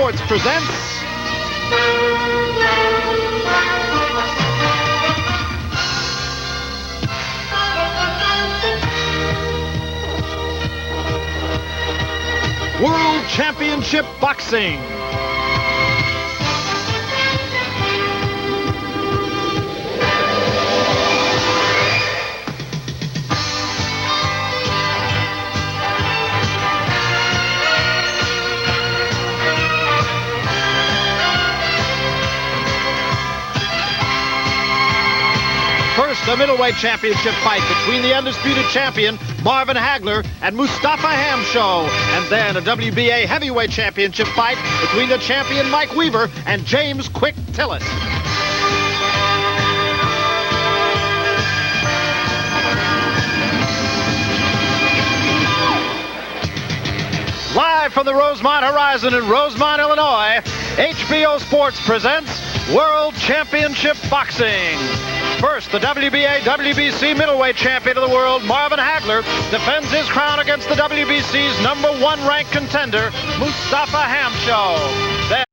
Sports presents World Championship Boxing. First, a middleweight championship fight between the undisputed champion, Marvin Hagler, and Mustafa Hamsho. And then a WBA heavyweight championship fight between the champion, Mike Weaver, and James Quick Tillis. Live from the Rosemont Horizon in Rosemont, Illinois, HBO Sports presents World Championship Boxing. First, the WBA WBC middleweight champion of the world, Marvin Hagler, defends his crown against the WBC's #1 ranked contender, Mustafa Hamsho. Then,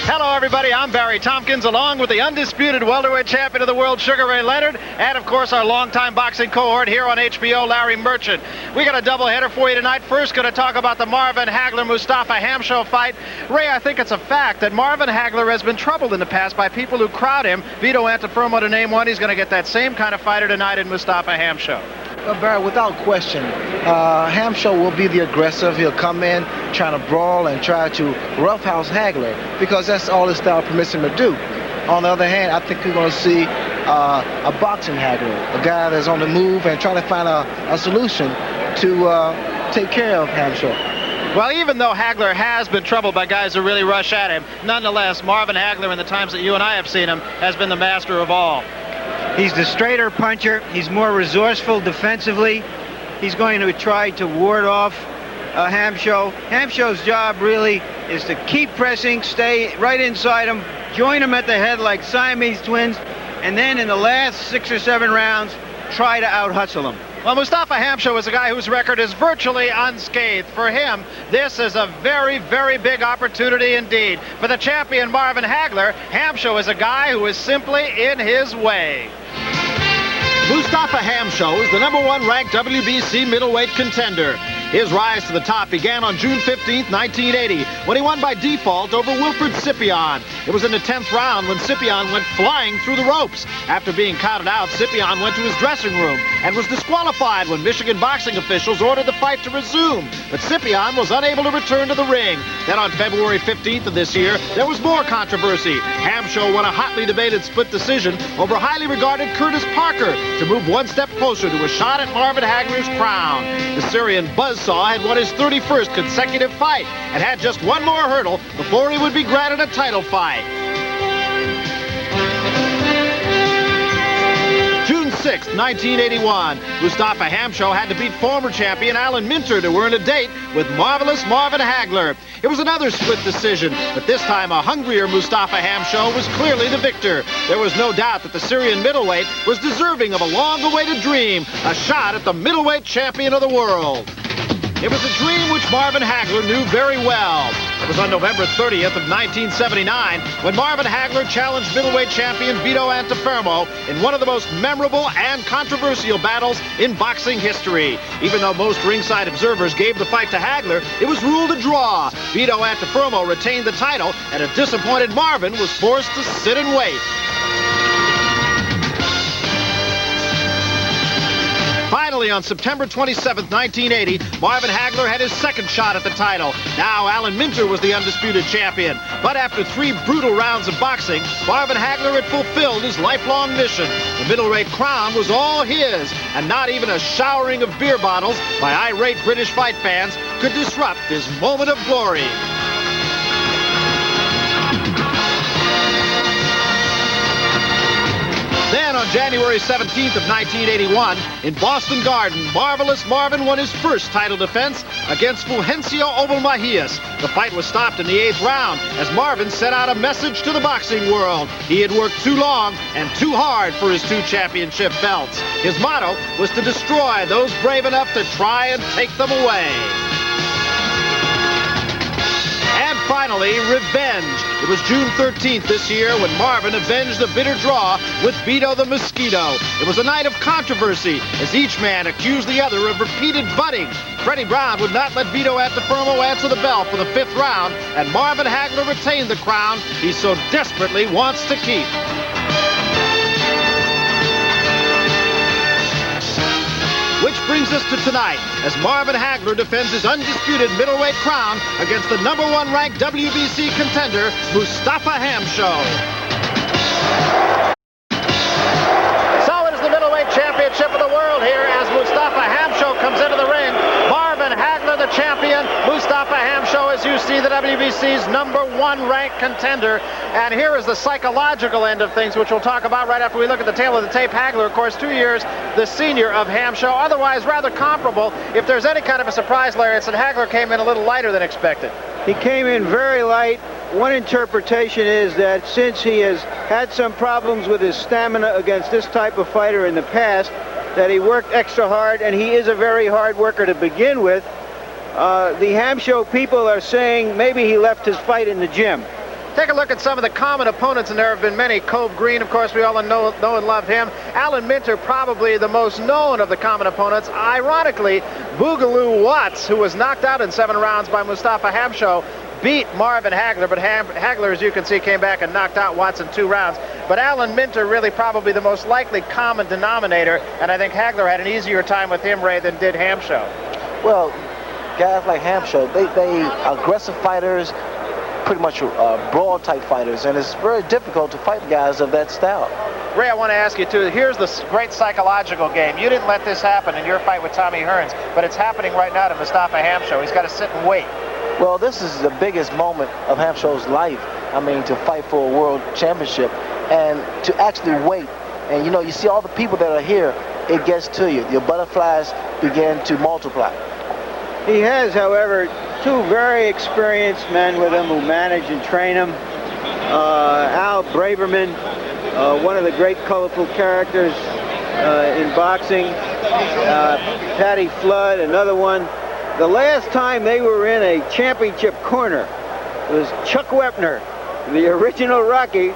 hello, everybody. I'm Barry Tompkins, along with the undisputed welterweight champion of the world, Sugar Ray Leonard, and, of course, our longtime boxing cohort here on HBO, Larry Merchant. We got a doubleheader for you tonight. First, going to talk about the Marvin Hagler-Mustafa Hamsho fight. Ray, I think it's a fact that Marvin Hagler has been troubled in the past by people who crowd him. Vito Antuofermo to name one. He's going to get that same kind of fighter tonight in Mustafa Hamsho. Well, Barry, without question, Hamsho will be the aggressive. He'll come in trying to brawl and try to roughhouse Hagler because that's all his style permits him to do. On the other hand, I think we're going to see a boxing Hagler, a guy that's on the move and trying to find a solution to take care of Hamsho. Well, even though Hagler has been troubled by guys who really rush at him, nonetheless, Marvin Hagler, in the times that you and I have seen him, has been the master of all. He's the straighter puncher. He's more resourceful defensively. He's going to try to ward off Hamsho. Hamsho's job really is to keep pressing, stay right inside him, join him at the head like Siamese twins, and then in the last 6 or 7 rounds, try to out-hustle him. Well, Mustafa Hamsho is a guy whose record is virtually unscathed. For him, this is a very, very big opportunity indeed. For the champion Marvin Hagler, Hamsho is a guy who is simply in his way. Mustafa Hamsho is the #1 ranked WBC middleweight contender. His rise to the top began on June 15, 1980, when he won by default over Wilfred Scipion. It was in the 10th round when Scipion went flying through the ropes. After being counted out, Scipion went to his dressing room and was disqualified when Michigan boxing officials ordered the fight to resume. But Scipion was unable to return to the ring. Then on February 15th of this year, there was more controversy. Hamsho won a hotly debated split decision over highly regarded Curtis Parker to move one step closer to a shot at Marvin Hagler's crown. The Syrian buzzsaw had won his 31st consecutive fight and had just one more hurdle before he would be granted a title fight. June 6, 1981, Mustafa Hamsho had to beat former champion Alan Minter to earn a date with marvelous Marvin Hagler. It was another split decision, but this time a hungrier Mustafa Hamsho was clearly the victor. There was no doubt that the Syrian middleweight was deserving of a long-awaited dream, a shot at the middleweight champion of the world. It was a dream which Marvin Hagler knew very well. It was on November 30th of 1979 when Marvin Hagler challenged middleweight champion Vito Antuofermo in one of the most memorable and controversial battles in boxing history. Even though most ringside observers gave the fight to Hagler, it was ruled a draw. Vito Antuofermo retained the title, and a disappointed Marvin was forced to sit and wait. Finally, on September 27, 1980, Marvin Hagler had his second shot at the title. Now, Alan Minter was the undisputed champion. But after 3 brutal rounds of boxing, Marvin Hagler had fulfilled his lifelong mission. The middleweight crown was all his, and not even a showering of beer bottles by irate British fight fans could disrupt his moment of glory. Then on January 17th of 1981, in Boston Garden, Marvelous Marvin won his first title defense against Fulgencio Ovalmajias. The fight was stopped in the 8th round as Marvin sent out a message to the boxing world. He had worked too long and too hard for his 2 championship belts. His motto was to destroy those brave enough to try and take them away. finally revenge. It was June 13th this year when Marvin avenged the bitter draw with Vito the Mosquito. It was a night of controversy as each man accused the other of repeated butting. Freddie Brown would not let Vito Antifermo answer the bell for the 5th round, and Marvin Hagler retained the crown he so desperately wants to keep. Which brings us to tonight, as Marvin Hagler defends his undisputed middleweight crown against the #1 ranked WBC contender, Mustafa Hamsho. So it is the middleweight championship of the world here as Mustafa Hamsho comes into the ring. Marvin Hagler, the champion. Mustafa Hamsho, as you see, the WBC's #1 ranked contender. And here is the psychological end of things, which we'll talk about right after we look at the tail of the tape. Hagler, of course, 2 years the senior of Hamsho, otherwise rather comparable. If there's any kind of a surprise, Larry, it's that Hagler came in a little lighter than expected. He came in very light. One interpretation is that since he has had some problems with his stamina against this type of fighter in the past, that he worked extra hard, and he is a very hard worker to begin with. The Hamsho people are saying maybe he left his fight in the gym. Take a look at some of the common opponents, and there have been many. Cove Green, of course, we all know and love him. Alan Minter, probably the most known of the common opponents. Ironically, Boogaloo Watts, who was knocked out in 7 rounds by Mustafa Hamsho, beat Marvin Hagler, but Hagler, as you can see, came back and knocked out Watts in 2 rounds. But Alan Minter really probably the most likely common denominator, and I think Hagler had an easier time with him, Ray, than did Hamsho. Well, guys like Hamsho, they aggressive fighters, pretty much brawl type fighters, and it's very difficult to fight guys of that style. Ray, I want to ask you too, here's the great psychological game. You didn't let this happen in your fight with Tommy Hearns, but it's happening right now to Mustafa Hamsho. He's got to sit and wait. Well, this is the biggest moment of Hamsho's life. I mean, to fight for a world championship and to actually wait. And, you know, you see all the people that are here, it gets to you. Your butterflies begin to multiply. He has, however, 2 very experienced men with him who manage and train him. Al Braverman, one of the great colorful characters in boxing. Patty Flood, another one. The last time they were in a championship corner was Chuck Wepner, the original Rocky,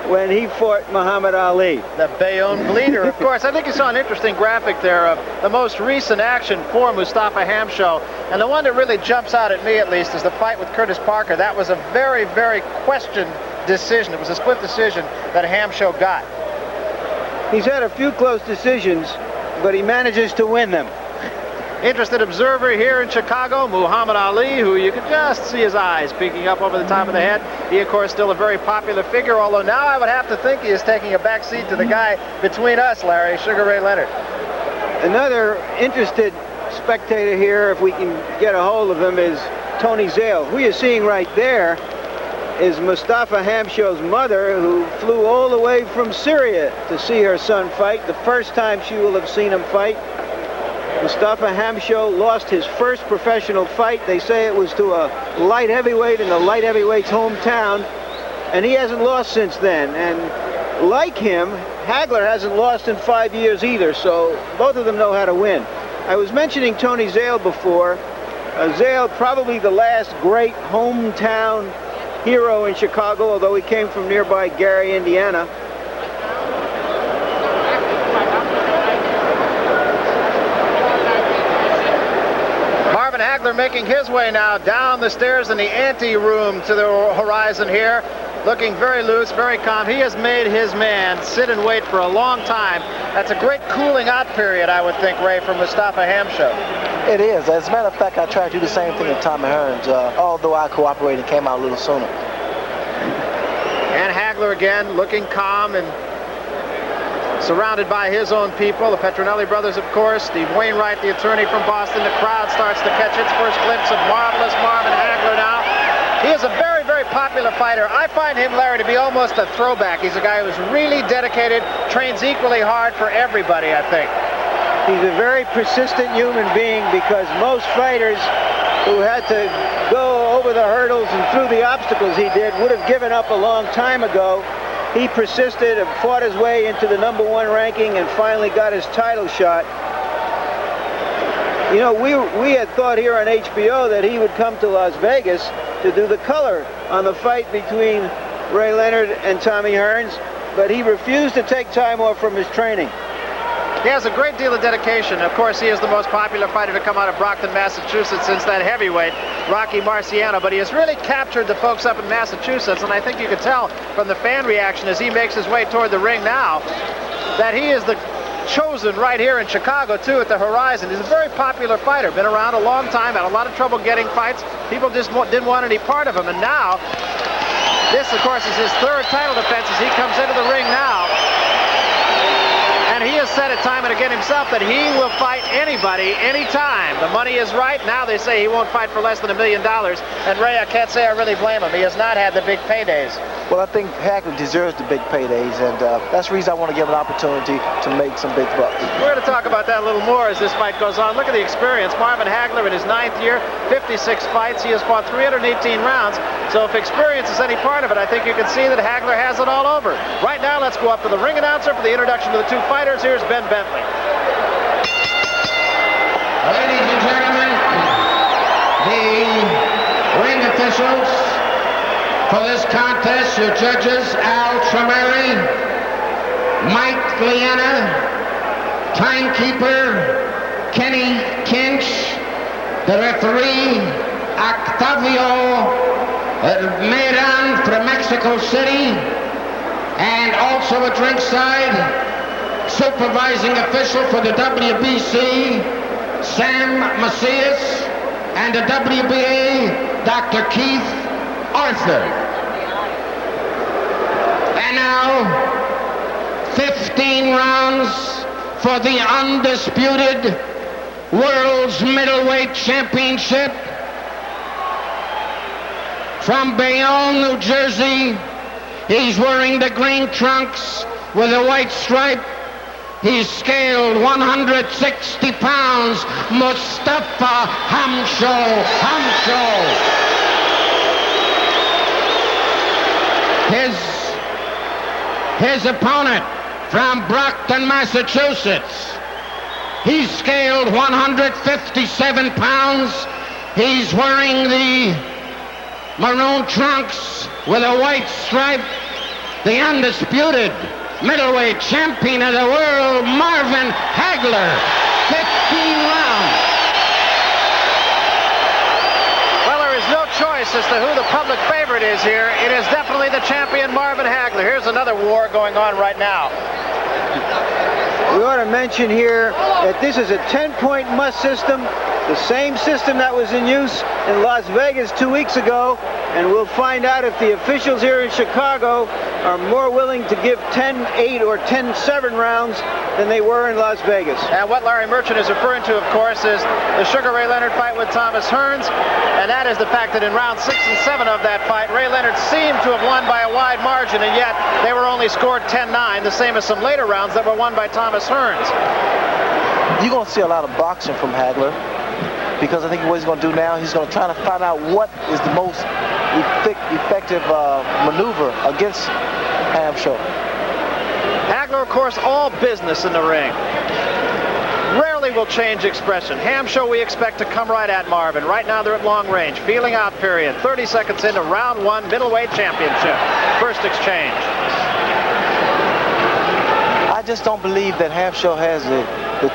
when he fought Muhammad Ali. The Bayonne Bleeder, of course. I think you saw an interesting graphic there of the most recent action for Mustafa Hamsho. And the one that really jumps out at me, at least, is the fight with Curtis Parker. That was a very, very questioned decision. It was a split decision that Hamsho got. He's had a few close decisions, but he manages to win them. Interested observer here in Chicago, Muhammad Ali, who you can just see his eyes peeking up over the top of the head. He, of course, still a very popular figure, although now I would have to think he is taking a back seat to the guy between us, Larry, Sugar Ray Leonard. Another interested spectator here, if we can get a hold of him, is Tony Zale. Who you're seeing right there is Mustafa Hamsho's mother, who flew all the way from Syria to see her son fight, the first time she will have seen him fight. Mustafa Hamsho lost his first professional fight. They say it was to a light heavyweight in the light heavyweight's hometown, and he hasn't lost since then. And like him, Hagler hasn't lost in 5 years either, so both of them know how to win. I was mentioning Tony Zale before. Zale, probably the last great hometown hero in Chicago, although he came from nearby Gary, Indiana. Hagler making his way now down the stairs in the ante-room to the horizon here, looking very loose, very calm. He has made his man sit and wait for a long time. That's a great cooling out period, I would think, Ray, for Mustafa Hamsho. It is. As a matter of fact, I tried to do the same thing with Tommy Hearns, although I cooperated and came out a little sooner. And Hagler again, looking calm and surrounded by his own people, the Petronelli brothers, of course. Steve Wainwright, the attorney from Boston. The crowd starts to catch its first glimpse of marvelous Marvin Hagler now. He is a very, very popular fighter. I find him, Larry, to be almost a throwback. He's a guy who's really dedicated, trains equally hard for everybody, I think. He's a very persistent human being, because most fighters who had to go over the hurdles and through the obstacles he did would have given up a long time ago. He persisted and fought his way into the #1 ranking and finally got his title shot. You know, we had thought here on HBO that he would come to Las Vegas to do the color on the fight between Ray Leonard and Tommy Hearns, but he refused to take time off from his training. He has a great deal of dedication. Of course, he is the most popular fighter to come out of Brockton, Massachusetts since that heavyweight, Rocky Marciano. But he has really captured the folks up in Massachusetts, and I think you can tell from the fan reaction as he makes his way toward the ring now that he is the chosen right here in Chicago, too, at the horizon. He's a very popular fighter, been around a long time, had a lot of trouble getting fights. People just didn't want any part of him, and now, this, of course, is his third title defense as he comes into the ring now. And he has said it time and again himself that he will fight anybody, anytime. The money is right. Now they say he won't fight for less than $1 million. And Ray, I can't say I really blame him. He has not had the big paydays. Well, I think Hagler deserves the big paydays, and that's the reason I want to give him an opportunity to make some big bucks. We're going to talk about that a little more as this fight goes on. Look at the experience. Marvin Hagler in his 9th year, 56 fights. He has fought 318 rounds. So if experience is any part of it, I think you can see that Hagler has it all over. Right now, let's go up to the ring announcer for the introduction to the two fighters. Here's Ben Bentley. Ladies and gentlemen, the ring officials for this contest, your judges, Al Tremeri, Mike Liana, timekeeper, Kenny Kinch, the referee, Octavio Medan from Mexico City, and also at ringside, supervising official for the WBC, Sam Macias, and the WBA, Dr. Keith Arthur. And now, 15 rounds for the undisputed World's Middleweight Championship. From Bayonne, New Jersey, he's wearing the green trunks with a white stripe. He's scaled 160 pounds, Mustafa Hamsho. His opponent from Brockton, Massachusetts. He's scaled 157 pounds. He's wearing the maroon trunks with a white stripe. The undisputed middleweight champion of the world, Marvin Hagler. 15 rounds. Well, there is no choice as to who the public favorite is here. It is definitely the champion, Marvin Hagler. Here's another war going on right now. We ought to mention here that this is a 10-point must system, the same system that was in use in Las Vegas 2 weeks ago, and we'll find out if the officials here in Chicago are more willing to give 10-8 or 10-7 rounds than they were in Las Vegas. And what Larry Merchant is referring to, of course, is the Sugar Ray Leonard fight with Thomas Hearns, and that is the fact that in rounds 6 and 7 of that fight, Ray Leonard seemed to have won by a wide margin, and yet they were only scored 10-9, the same as some later rounds that were won by Thomas Hearns. You're going to see a lot of boxing from Hagler, because I think what he's going to do now, he's going to try to find out what is the most effective maneuver against Hamsho. Hagler, of course, all business in the ring. Rarely will change expression. Hamsho, we expect to come right at Marvin. Right now they're at long range. Feeling out period. 30 seconds into round 1 middleweight championship. First exchange. I just don't believe that Hamsho has the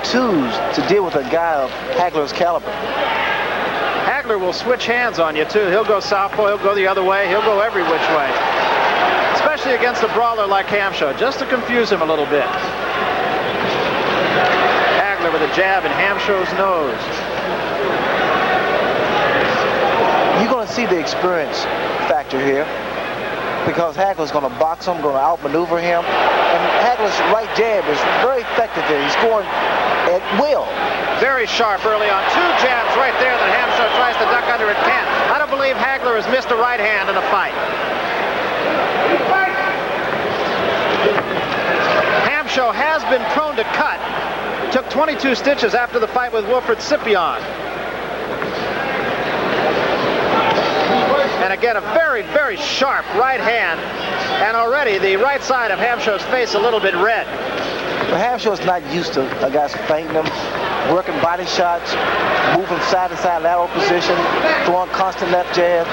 tools to deal with a guy of Hagler's caliber. Hagler will switch hands on you, too. He'll go southpaw, he'll go the other way, he'll go every which way. Especially against a brawler like Hamsho, just to confuse him a little bit. Hagler with a jab in Hamsho's nose. You're going to see the experience factor here, because Hagler's going to box him, going to outmaneuver him. And Hagler's right jab is very effective there. He's going at will. Very sharp early on. 2 jabs right there that Hamsho tries to duck under. It can't. I don't believe Hagler has missed a right hand in a fight. Hamsho has been prone to cut. Took 22 stitches after the fight with Wilfred Scipion. And again, a very, very sharp right hand. And already the right side of Hamsho's face a little bit red. But Hamsho's not used to a guy's feinting him, working body shots, moving side to side lateral position, throwing constant left jab.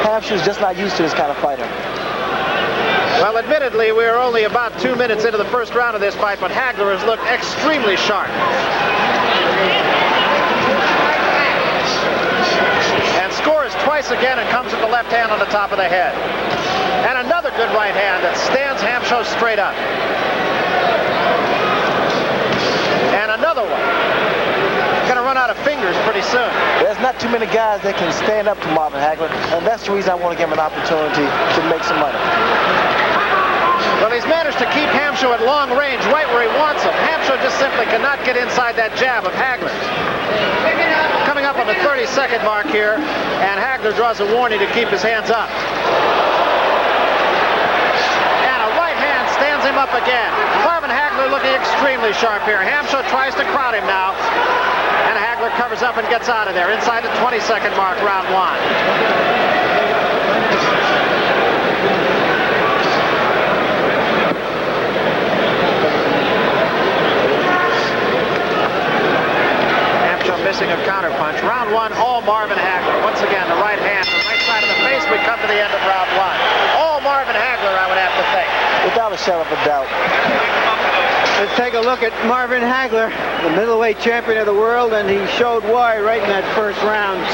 Hamsho's just not used to this kind of fighter. Well, admittedly, we're only about 2 minutes into the first round of this fight, but Hagler has looked extremely sharp. And scores twice again and comes with the left hand on the top of the head. And another good right hand that stands Hamsho straight up. And another one. Going to run out of fingers pretty soon. There's not too many guys that can stand up to Marvin Hagler, and that's the reason I want to give him an opportunity to make some money. Well, he's managed to keep Hamsho at long range, right where he wants him. Hamsho just simply cannot get inside that jab of Hagler's. Coming up on the 30-second mark here, and Hagler draws a warning to keep his hands up. And a right hand stands him up again. Marvin Hagler looking extremely sharp here. Hamsho tries to crowd him now, and Hagler covers up and gets out of there inside the 20-second mark, round one. Missing a counterpunch. Round one, all Marvin Hagler. Once again, the right hand, the right side of the face. We come to the end of round one. All Marvin Hagler, I would have to think. Without a shadow of a doubt. Let's take a look at Marvin Hagler, the middleweight champion of the world, and he showed why right in that first round.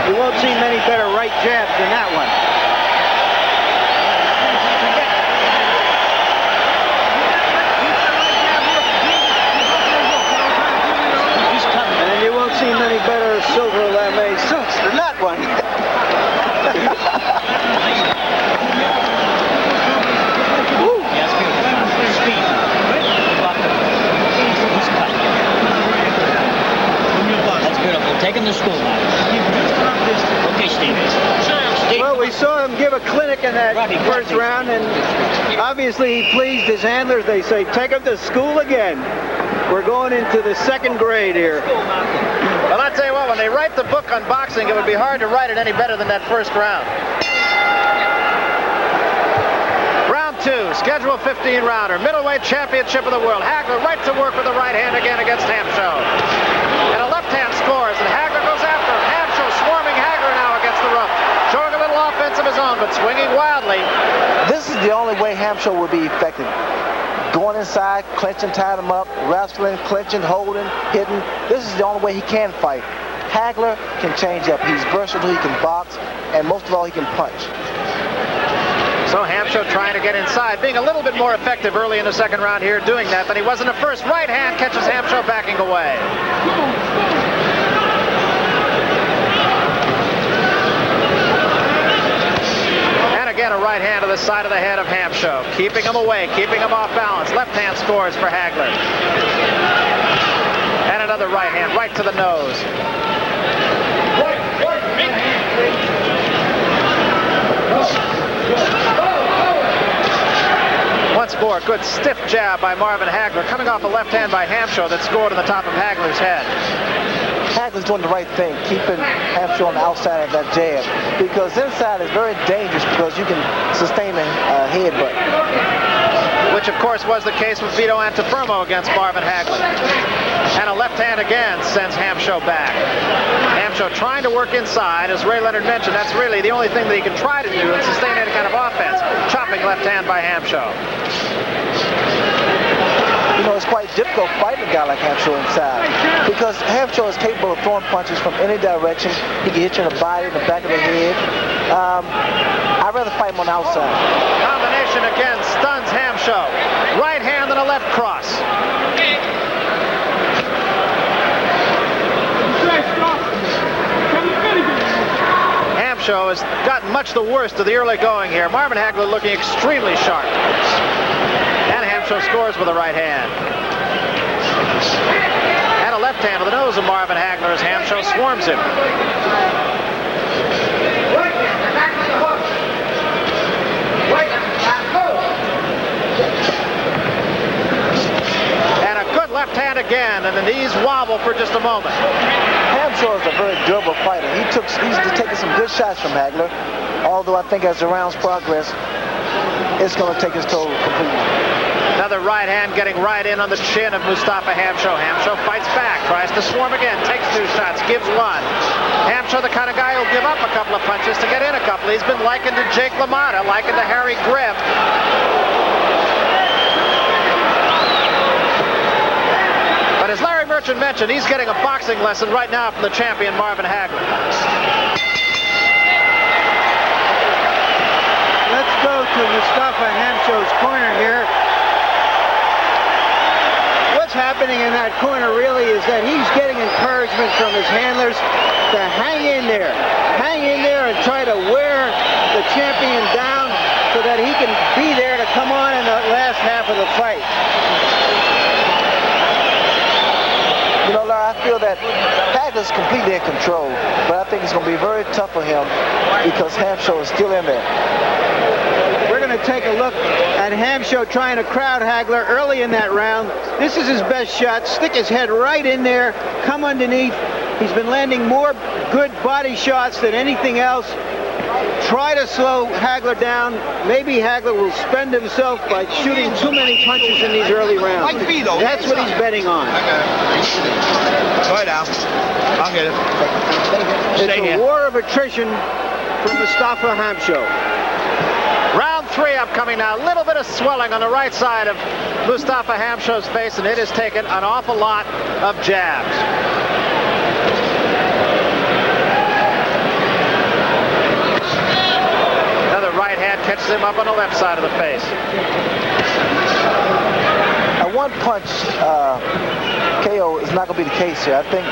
You won't see many better right jabs than that one. See many better silver lame suits than that one. That's beautiful. Take him to school now. Okay, Steve. Well, we saw him give a clinic in that first round, and obviously he pleased his handlers. They say, take him to school again. We're going into the second grade here. Well, I tell you what, when they write the book on boxing, it would be hard to write it any better than that first round. Round two, schedule 15-rounder, middleweight championship of the world. Hagler right to work with the right hand again against Hamsho. And a left hand scores, and Hagler goes after him. Hamsho swarming Hagler now against the rope. Showing a little offense of his own, but swinging wildly. This is the only way Hamsho will be effective. Going inside, clinching, tying him up, wrestling, clinching, holding, hitting. This is the only way he can fight. Hagler can change up. He's versatile, he can box, and most of all, he can punch. So Hamsho trying to get inside, being a little bit more effective early in the second round here, doing that than he was in the first. Right hand catches Hamsho backing away. Again, a right hand to the side of the head of Hamsho, keeping him away, keeping him off balance. Left hand scores for Hagler. And another right hand right to the nose. Once more, good stiff jab by Marvin Hagler, coming off a left hand by Hamsho that scored on the top of Hagler's head. Hagler's doing the right thing, keeping Hamsho on the outside of that jab, because inside is very dangerous because you can sustain a headbutt. Which, of course, was the case with Vito Antuofermo against Marvin Hagler. And a left hand again sends Hamsho back. Hamsho trying to work inside. As Ray Leonard mentioned, that's really the only thing that he can try to do and sustain any kind of offense. Chopping left hand by Hamsho. You know, it's quite difficult fighting a guy like Hamsho inside, because Hamsho is capable of throwing punches from any direction. He can hit you in the body, in the back of the head. I'd rather fight him on the outside. Combination again stuns Hamsho. Right hand and a left cross. Hamsho has gotten much the worst of the early going here. Marvin Hagler looking extremely sharp. And Hamsho scores with a right hand. And a left hand to the nose of Marvin Hagler as Hamsho swarms him. And a good left hand again, and the knees wobble for just a moment. Hamsho is a very durable fighter. He's taken some good shots from Hagler, although I think as the rounds progress, it's going to take his toll completely. Another right hand getting right in on the chin of Mustafa Hamsho. Hamsho fights back, tries tries to swarm again, takes 2 shots, gives 1. Hamsho, the kind of guy who'll give up a couple of punches to get in a couple. He's been likened to Jake LaMotta, likened to Harry Grimm. But as Larry Merchant mentioned, he's getting a boxing lesson right now from the champion Marvin Hagler. Let's go to Mustafa Hamsho's corner here. What's happening in that corner really is that he's getting encouragement from his handlers to hang in there and try to wear the champion down so that he can be there to come on in the last half of the fight. You know, Larry, I feel that Hagler's completely in control, but I think it's going to be very tough for him because Hamsho is still in there. We're going to take a look at Hamsho trying to crowd Hagler early in that round. This is his best shot. Stick his head right in there, come underneath. He's been landing more good body shots than anything else. Try to slow Hagler down. Maybe Hagler will spend himself by shooting too many punches in these early rounds. That's what he's betting on. Go ahead, Al. I'll get it. It's a war of attrition from Mustafa Hamsho. Round 3 upcoming now. A little bit of swelling on the right side of Mustafa Hamsho's face, and it has taken an awful lot of jabs. Another right hand catches him up on the left side of the face. A one punch KO is not going to be the case here. I think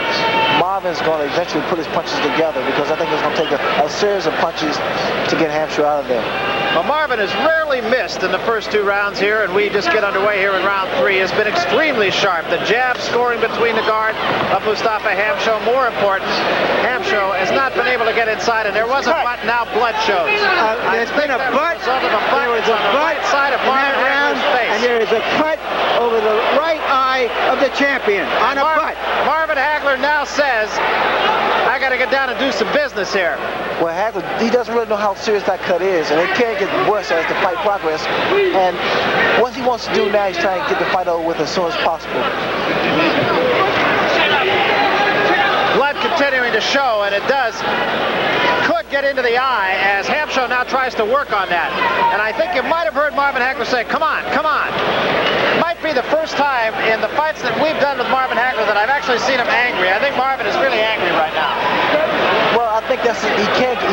Marvin's going to eventually put his punches together because I think it's going to take a series of punches to get Hamsho out of there. Well, Marvin has rarely missed in the first 2 rounds here, and we just get underway here in round 3. Has been extremely sharp. The jab scoring between the guard of Mustafa Hamsho. More important, Hamsho has not been able to get inside, and there was a butt. Now blood shows. There's been a butt. There was a butt side of Marvin Hagler's face. And there is a cut over the right eye of the champion on a butt. Marvin Hagler now says, I got to get down and do some business here. Well, Hagler, he doesn't really know how serious that cut is, and it can't get worse as the fight progresses. And what he wants to do now is try and get the fight over with as soon as possible. Blood continuing to show, and it could get into the eye as Hamsho now tries to work on that. And I think you might have heard Marvin Hagler say, come on, come on. Might be the first time in the fights that we've done with Marvin Hagler that I've actually seen him angry. I think Marvin is really angry right now. Well, I think he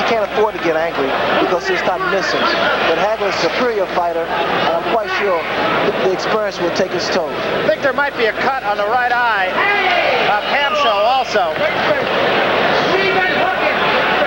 can't afford to get angry because he'll stop missing. But Hagler's a superior fighter, and I'm quite sure the experience will take its toll. I think there might be a cut on the right eye of Hamsho also.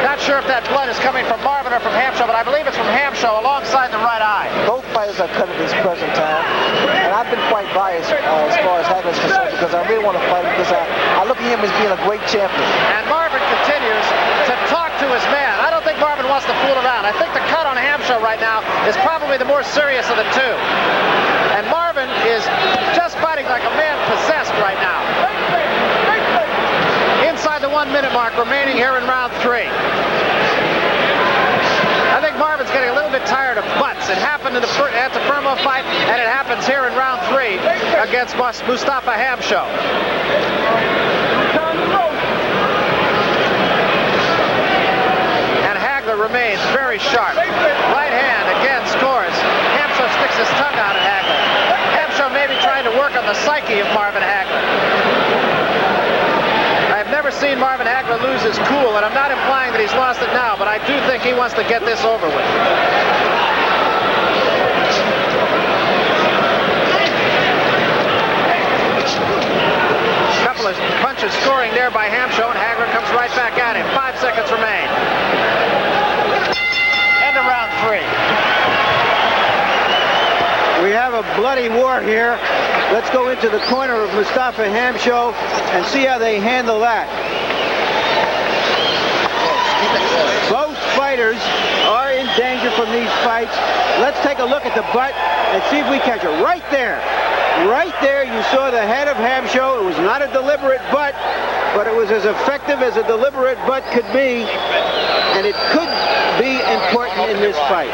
Not sure if that blood is coming from Marvin or from Hamsho, but I believe it's from Hamsho alongside the right eye. Both fighters are cut at this present time, and I've been quite biased as far as Hagler is concerned because I really want to fight him because I look at him as being a great champion. And Marvin continues to talk to his man. I don't think Marvin wants to fool around. I think the cut on Hamsho right now is probably the more serious of the 2. And Marvin is just fighting like a man possessed right now. Inside the 1 minute mark remaining here in round 3. I think Marvin's getting a little bit tired of butts. It happened at the Fermo fight, and it happens here in round 3 against Mustafa Hamsho. And Hagler remains very sharp. Right hand again scores. Hamsho sticks his tongue out at Hagler. Hamsho may be trying to work on the psyche of Marvin Hagler. I've never seen Marvin Hagler lose his cool, and I'm not implying that he's lost it now, but I do think he wants to get this over with. A couple of punches scoring there by Hamsho, and Hagler comes right back at him. 5 seconds remain. End of round 3. We have a bloody war here. Let's go into the corner of Mustafa Hamsho and see how they handle that. Both fighters are in danger from these fights. Let's take a look at the butt and see if we catch it. Right there. Right there, you saw the head of Hamsho. It was not a deliberate butt, but it was as effective as a deliberate butt could be, and it could be important in this fight.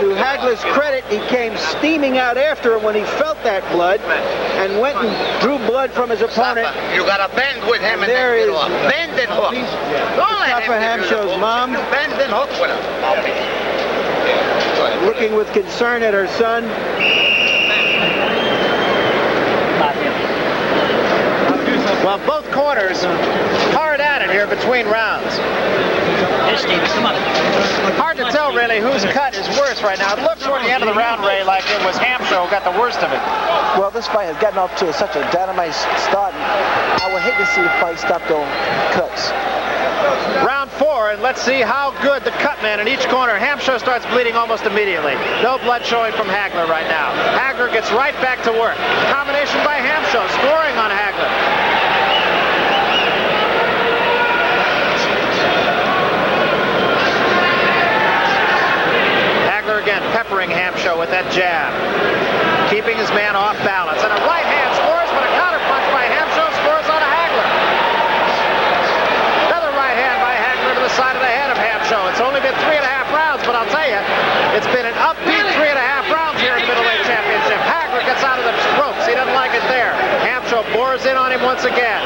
To Hagler's credit, he came steaming out after him when he felt that blood and went and drew blood from his opponent. You got to bend with him and There then is get off. Bend and hook. Don't let Mustafa him give you the Hamsho's hook. mom. Bend and hook with him. Looking with concern at her son. Well, both corners hard at it here between rounds. Hard to tell really whose cut is worse right now. It looked toward the end of the round, Ray, like it was Hamsho who got the worst of it. Well, this fight has gotten off to such a dynamite start. I would hate to see the fight stopped on cuts. Round 4, and let's see how good the cut man in each corner. Hamsho starts bleeding almost immediately. No blood showing from Hagler right now. Hagler gets right back to work. Combination by Hamsho, scoring on Hagler. Hagler again peppering Hamsho with that jab, keeping his man off balance. And a right hand scores, but a counter punch by Hamsho scores on Hagler. Another right hand by Hagler to the side of the head of Hamsho. It's only been 3.5 rounds, but I'll tell you, it's been an upbeat 3.5 rounds here in the middleweight championship. Hagler gets out of the ropes. He doesn't like it there. Hamsho bores in on him once again.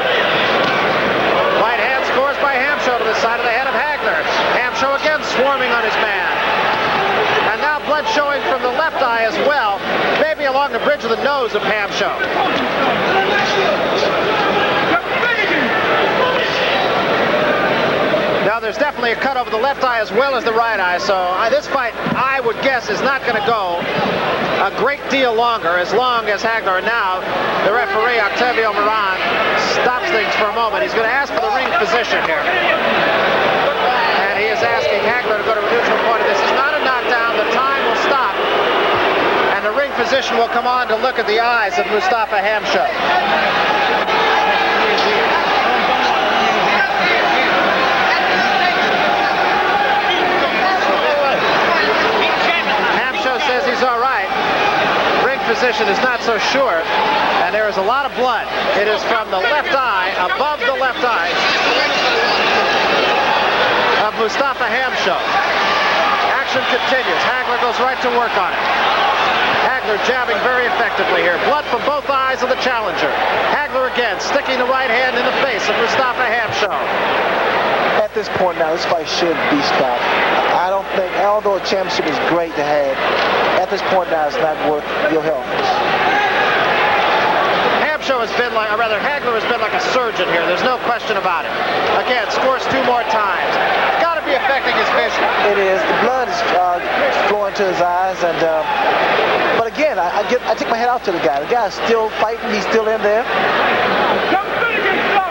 Right hand scores by Hamsho to the side of the head of Hagler. Hamsho again swarming on his man. And now blood showing from the left eye as well, maybe along the bridge of the nose of Hamsho. Now there's definitely a cut over the left eye as well as the right eye, so this fight, I would guess, is not going to go a great deal longer, as long as Hagler. Now the referee, Octavio Moran, stops things for a moment. He's going to ask for the ring position here. And he is asking Hagler to go to a neutral point. This is not a knockdown. The time will stop. And the ring physician will come on to look at the eyes of Mustafa Hamsho. Hamsho says he's all right. Ring physician is not so sure. And there is a lot of blood. It is from the left eye, above the left eye of Mustafa Hamsho. Action continues. Hagler goes right to work on it. Hagler jabbing very effectively here. Blood from both eyes of the challenger. Hagler again sticking the right hand in the face of Mustafa Hamsho. At this point now, this fight should be stopped. I don't think, although a championship is great to have, at this point now it's not worth your health. Hamsho has been like, or rather Hagler has been like a surgeon here. There's no question about it. Again, scores 2 more times. Got to be affecting his vision. It is. The blood is flowing to his eyes, and but again, I take my head out to the guy. The guy's still fighting. He's still in there.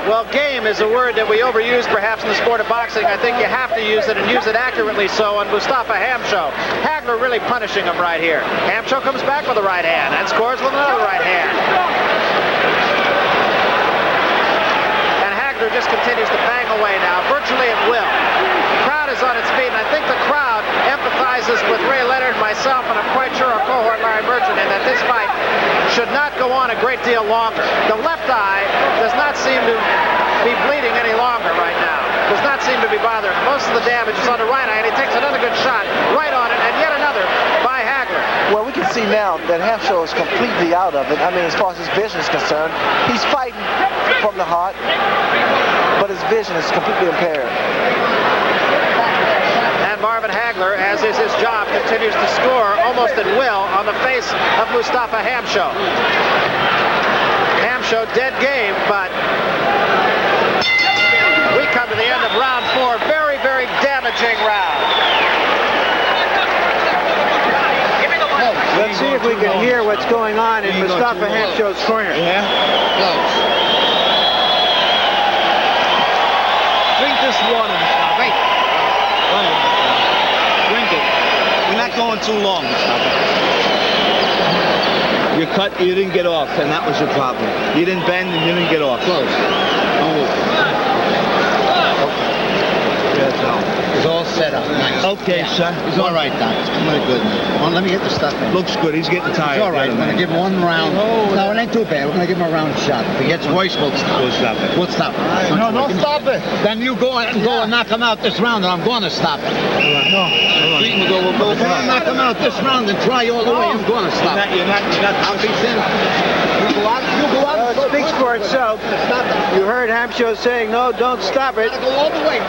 Well, game is a word that we overuse perhaps in the sport of boxing. I think you have to use it and use it accurately so on Mustafa Hamsho. Hagler really punishing him right here. Hamsho comes back with a right hand and scores with another right hand. And Hagler just continues to bang away now, virtually at will. The crowd is on its feet, and I think the crowd empathizes with Ray Leonard and myself, and I'm quite sure our cohort Larry Merchant, in that this fight should not go on a great deal longer. The left eye does not seem to be bleeding any longer right now. Does not seem to be bothering. Most of the damage is on the right eye, and he takes another good shot right on it, and yet another by Hagler. Well, we can see now that Hamsho is completely out of it. I mean, as far as his vision is concerned, he's fighting from the heart, but his vision is completely impaired. And Marvin Hagler, as is his job, continues to score almost at will on the face of Mustafa Hamsho. Hamsho dead game, but we come to the end of round 4. Very, very damaging round. Let's see if we can hear what's going on in Mustafa Hamsho's corner. Yeah? Close. Drink this water, Mustafa. Hey. Drink it. We're not going too long, Mustafa. You cut, you didn't get off, and that was your problem. You didn't bend and you didn't get off. Close. Don't move. Okay. Yeah, it's all set up. Nice. Okay, Yeah. son. He's all right, Doc. It's coming good. Well, let me get the stuff in. Looks good. He's getting tired. It's all right. We're going to give him one round. No, it ain't too bad. We're going to give him a round shot. If he gets worse, we'll stop. We'll stop it. We'll stop it. No, don't stop it. Then you go and knock him out this round, and I'm going to stop it. No. We'll go knock him out this round and try all the way. I'm going to stop it. You're not. I'll be thin. You go out. It speaks for itself. You heard Hamsho saying, no, don't stop it. Go all the way.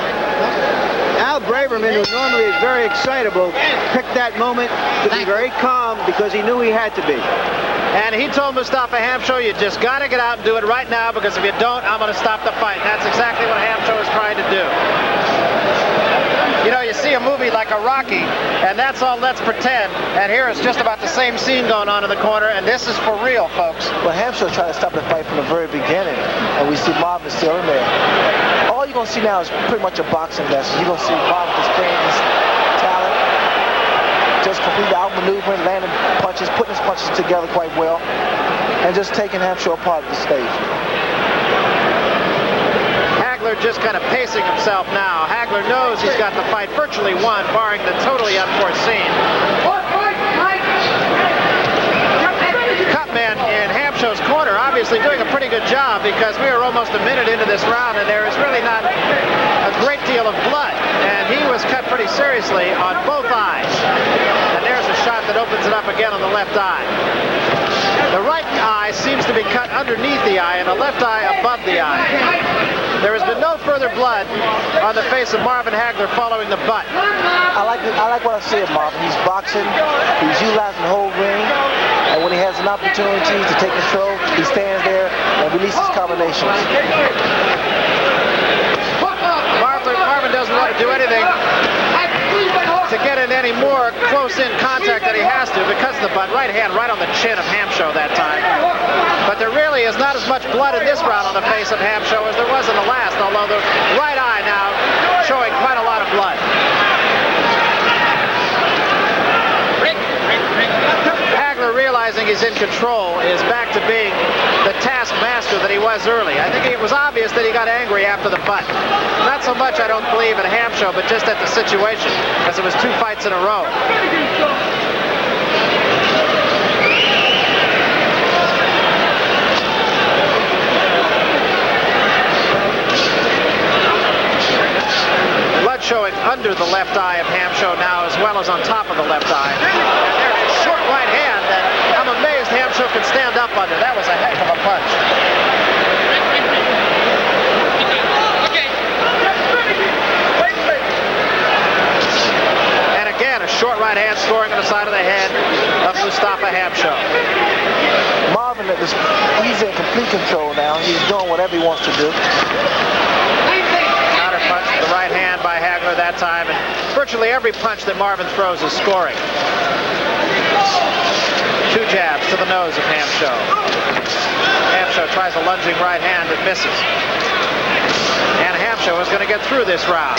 Al Braverman, who normally is very excitable, picked that moment to be very calm because he knew he had to be. And he told Mustafa Hamsho, you just got to get out and do it right now, because if you don't, I'm going to stop the fight. And that's exactly what Hamsho is trying to do. You know, you see a movie like a Rocky, and that's all let's pretend. And here it's just about the same scene going on in the corner, and this is for real, folks. Well, Hamsho tried to stop the fight from the very beginning, and we see Marvin still in there. All you're going to see now is pretty much a boxing lesson. You're going to see Marvin displaying his talent, just completely outmaneuvering, landing punches, putting his punches together quite well, and just taking Hamsho apart at the stage. Hagler just kind of pacing himself now. Hagler knows he's got the fight virtually won, barring the totally unforeseen. Cutman in Hamsho's corner obviously doing a pretty good job, because we are almost a minute into this round and there is really not a great deal of blood. And he was cut pretty seriously on both eyes. And there's a shot that opens it up again on the left eye. The right eye seems to be cut underneath the eye and the left eye above the eye. There has been no further blood on the face of Marvin Hagler following the butt. I like what I see of Marvin. He's boxing, he's utilizing the whole ring, and when he has an opportunity to take control, he stands there and releases combinations. Marvin doesn't want to do anything to get in any more close-in contact than he has to because of the butt. Right hand right on the chin of Hamsho that time. But there really is not as much blood in this round on the face of Hamsho as there was in the last, although the right eye now showing quite a lot of blood. Hagler, realizing he's in control, is back to being the taskmaster that he was early. I think it was obvious that he got angry after the butt. Not so much, I don't believe, in Hamsho, but just at the situation, because it was 2 fights in a row. Blood showing under the left eye of Hamsho now, as well as on top of the left eye. And there's a short right hand that I'm amazed Hamsho can stand up under. That was a heck of a punch. And again, a short right hand scoring on the side of the head of Mustafa Hamsho. Marvin, he's in complete control now. He's doing whatever he wants to do. Counter punch with the right hand by Hagler that time, and virtually every punch that Marvin throws is scoring. 2 jabs to the nose of Hamsho. Hamsho tries a lunging right hand that misses. And Hamsho is going to get through this round.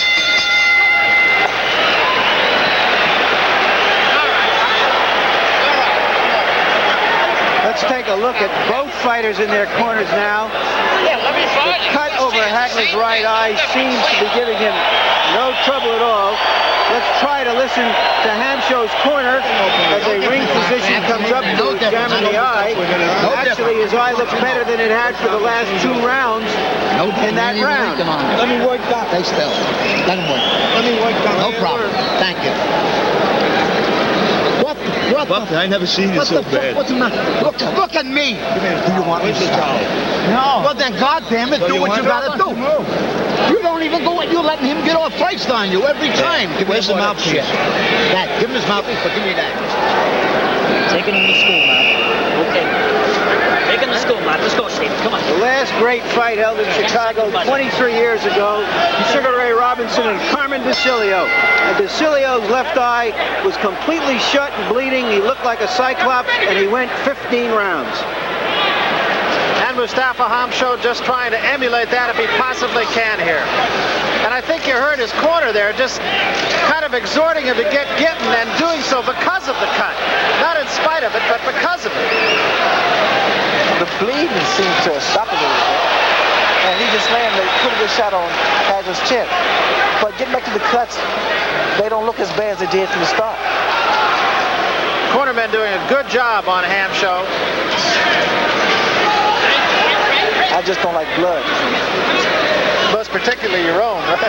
Let's take a look at both fighters in their corners now. The cut over Hagler's right eye seems to be giving him no trouble at all. Let's try to listen to Hamsho's corner as a ring physician comes up to examine the eye. Actually, his eye looks better than it had for the last 2 rounds in that round. Let me work down. Stay still. Let him work. Let me work down. No problem. Thank you. What? I never seen it so bad. What's the matter? Look at me. Do you want me to stop? No. Well, then, goddamn it, do what you gotta do. You don't even go. You're letting him get off first on you every time. Where's the mouthpiece? That. Give him his mouthpiece, but give me that. Taking him to school, man. Okay. Taking the school, man. Let's go, Steve. Come on. The last great fight held in Chicago 23 years ago, Sugar Ray Robinson and Carmen DeCilio. And DeCilio's left eye was completely shut and bleeding. He looked like a cyclops, and he went 15 rounds. And Mustafa Hamsho just trying to emulate that if he possibly can here. And I think you heard his corner there just kind of exhorting him to get getting, and doing so because of the cut. Not in spite of it, but because of it. The bleeding seems to stop a little bit. And he just landed a pretty good shot on Hagler's chin. But getting back to the cuts, they don't look as bad as they did from the start. Cornermen doing a good job on Hamsho. I just don't like blood. Most particularly your own, right?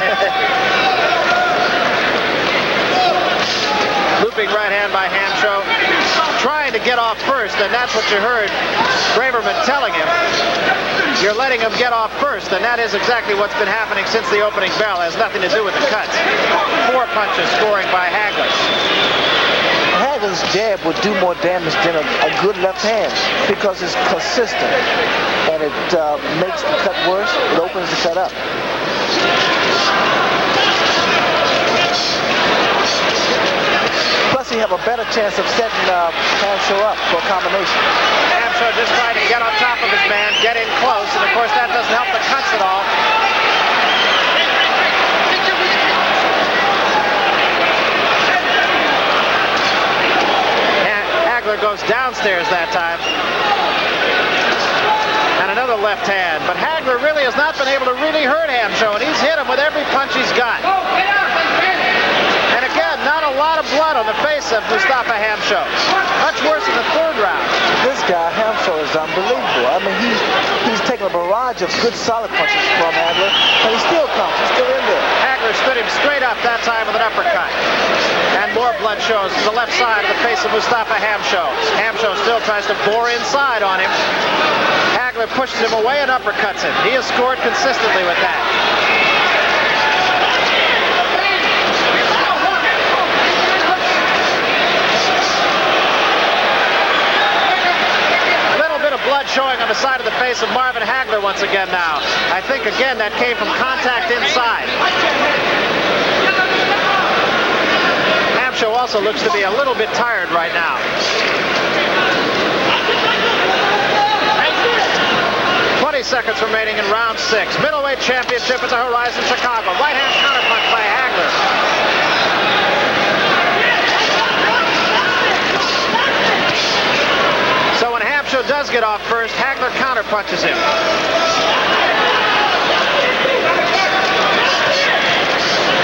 Looping right hand by Hamsho. Trying to get off first, and that's what you heard Braverman telling him. You're letting him get off first, and that is exactly what's been happening since the opening bell. It has nothing to do with the cuts. 4 punches scoring by Hagler. Hagler's jab would do more damage than a good left hand because it's consistent, and it makes the cut worse. It opens the cut up. Plus, you have a better chance of setting Hamsho up for a combination. Hamsho just trying to get on top of his man, get in close, and of course that doesn't help the cuts at all. Hagler goes downstairs that time. And another left hand, but Hagler really has not been able to really hurt Hamsho, and he's hit him with every punch he's got. And again, not a lot of blood on the face of Mustafa Hamsho. Much worse in the 3rd round. This guy, Hamsho, is unbelievable. I mean, he's taken a barrage of good, solid punches from Hagler, and he still comes. He's still in there. Hagler stood him straight up that time with an uppercut. And more blood shows to the left side of the face of Mustafa Hamsho. Hamsho still tries to bore inside on him. Hagler pushes him away and uppercuts him. He has scored consistently with that. Blood showing on the side of the face of Marvin Hagler once again now. I think, again, that came from contact inside. Hamsho also looks to be a little bit tired right now. 20 seconds remaining in round 6. Middleweight championship at the Horizon, Chicago. Right-hand counterpunch by Hagler. So when Hamsho does get off first, Hagler counterpunches him.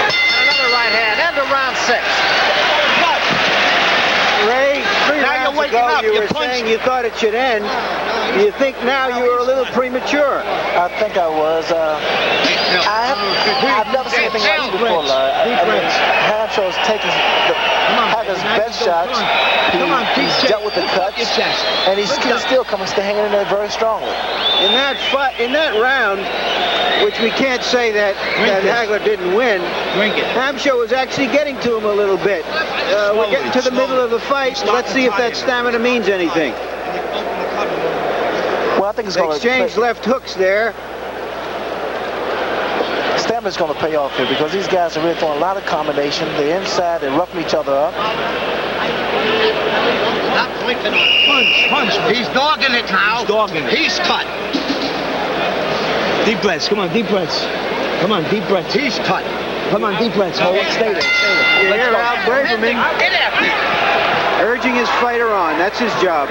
And another right hand, end of round 6. Ray, 3 rounds ago you were saying you thought it should end. You think now you were a little premature? I think I was. I've never seen anything like this before, Larry. I mean, Hamsho's taking Hagler's best shots. He's dealt with the cuts, and he's still hanging in there very strongly. In that round, which we can't say that Hagler didn't win, Hamsho was actually getting to him a little bit. We're getting to the middle of the fight. Let's see if that stamina means anything. Well, I think it's going to exchange left hooks there. Stamina's going to pay off here because these guys are really throwing a lot of combination. They're inside, they're roughing each other up. Punch. He's dogging it now. He's cut. Deep breaths. Come on, deep breaths. Come on, deep breaths. He's cut. Come on, deep breaths. Hold it. Stay there. You hear Al Braverman urging his fighter on. That's his job.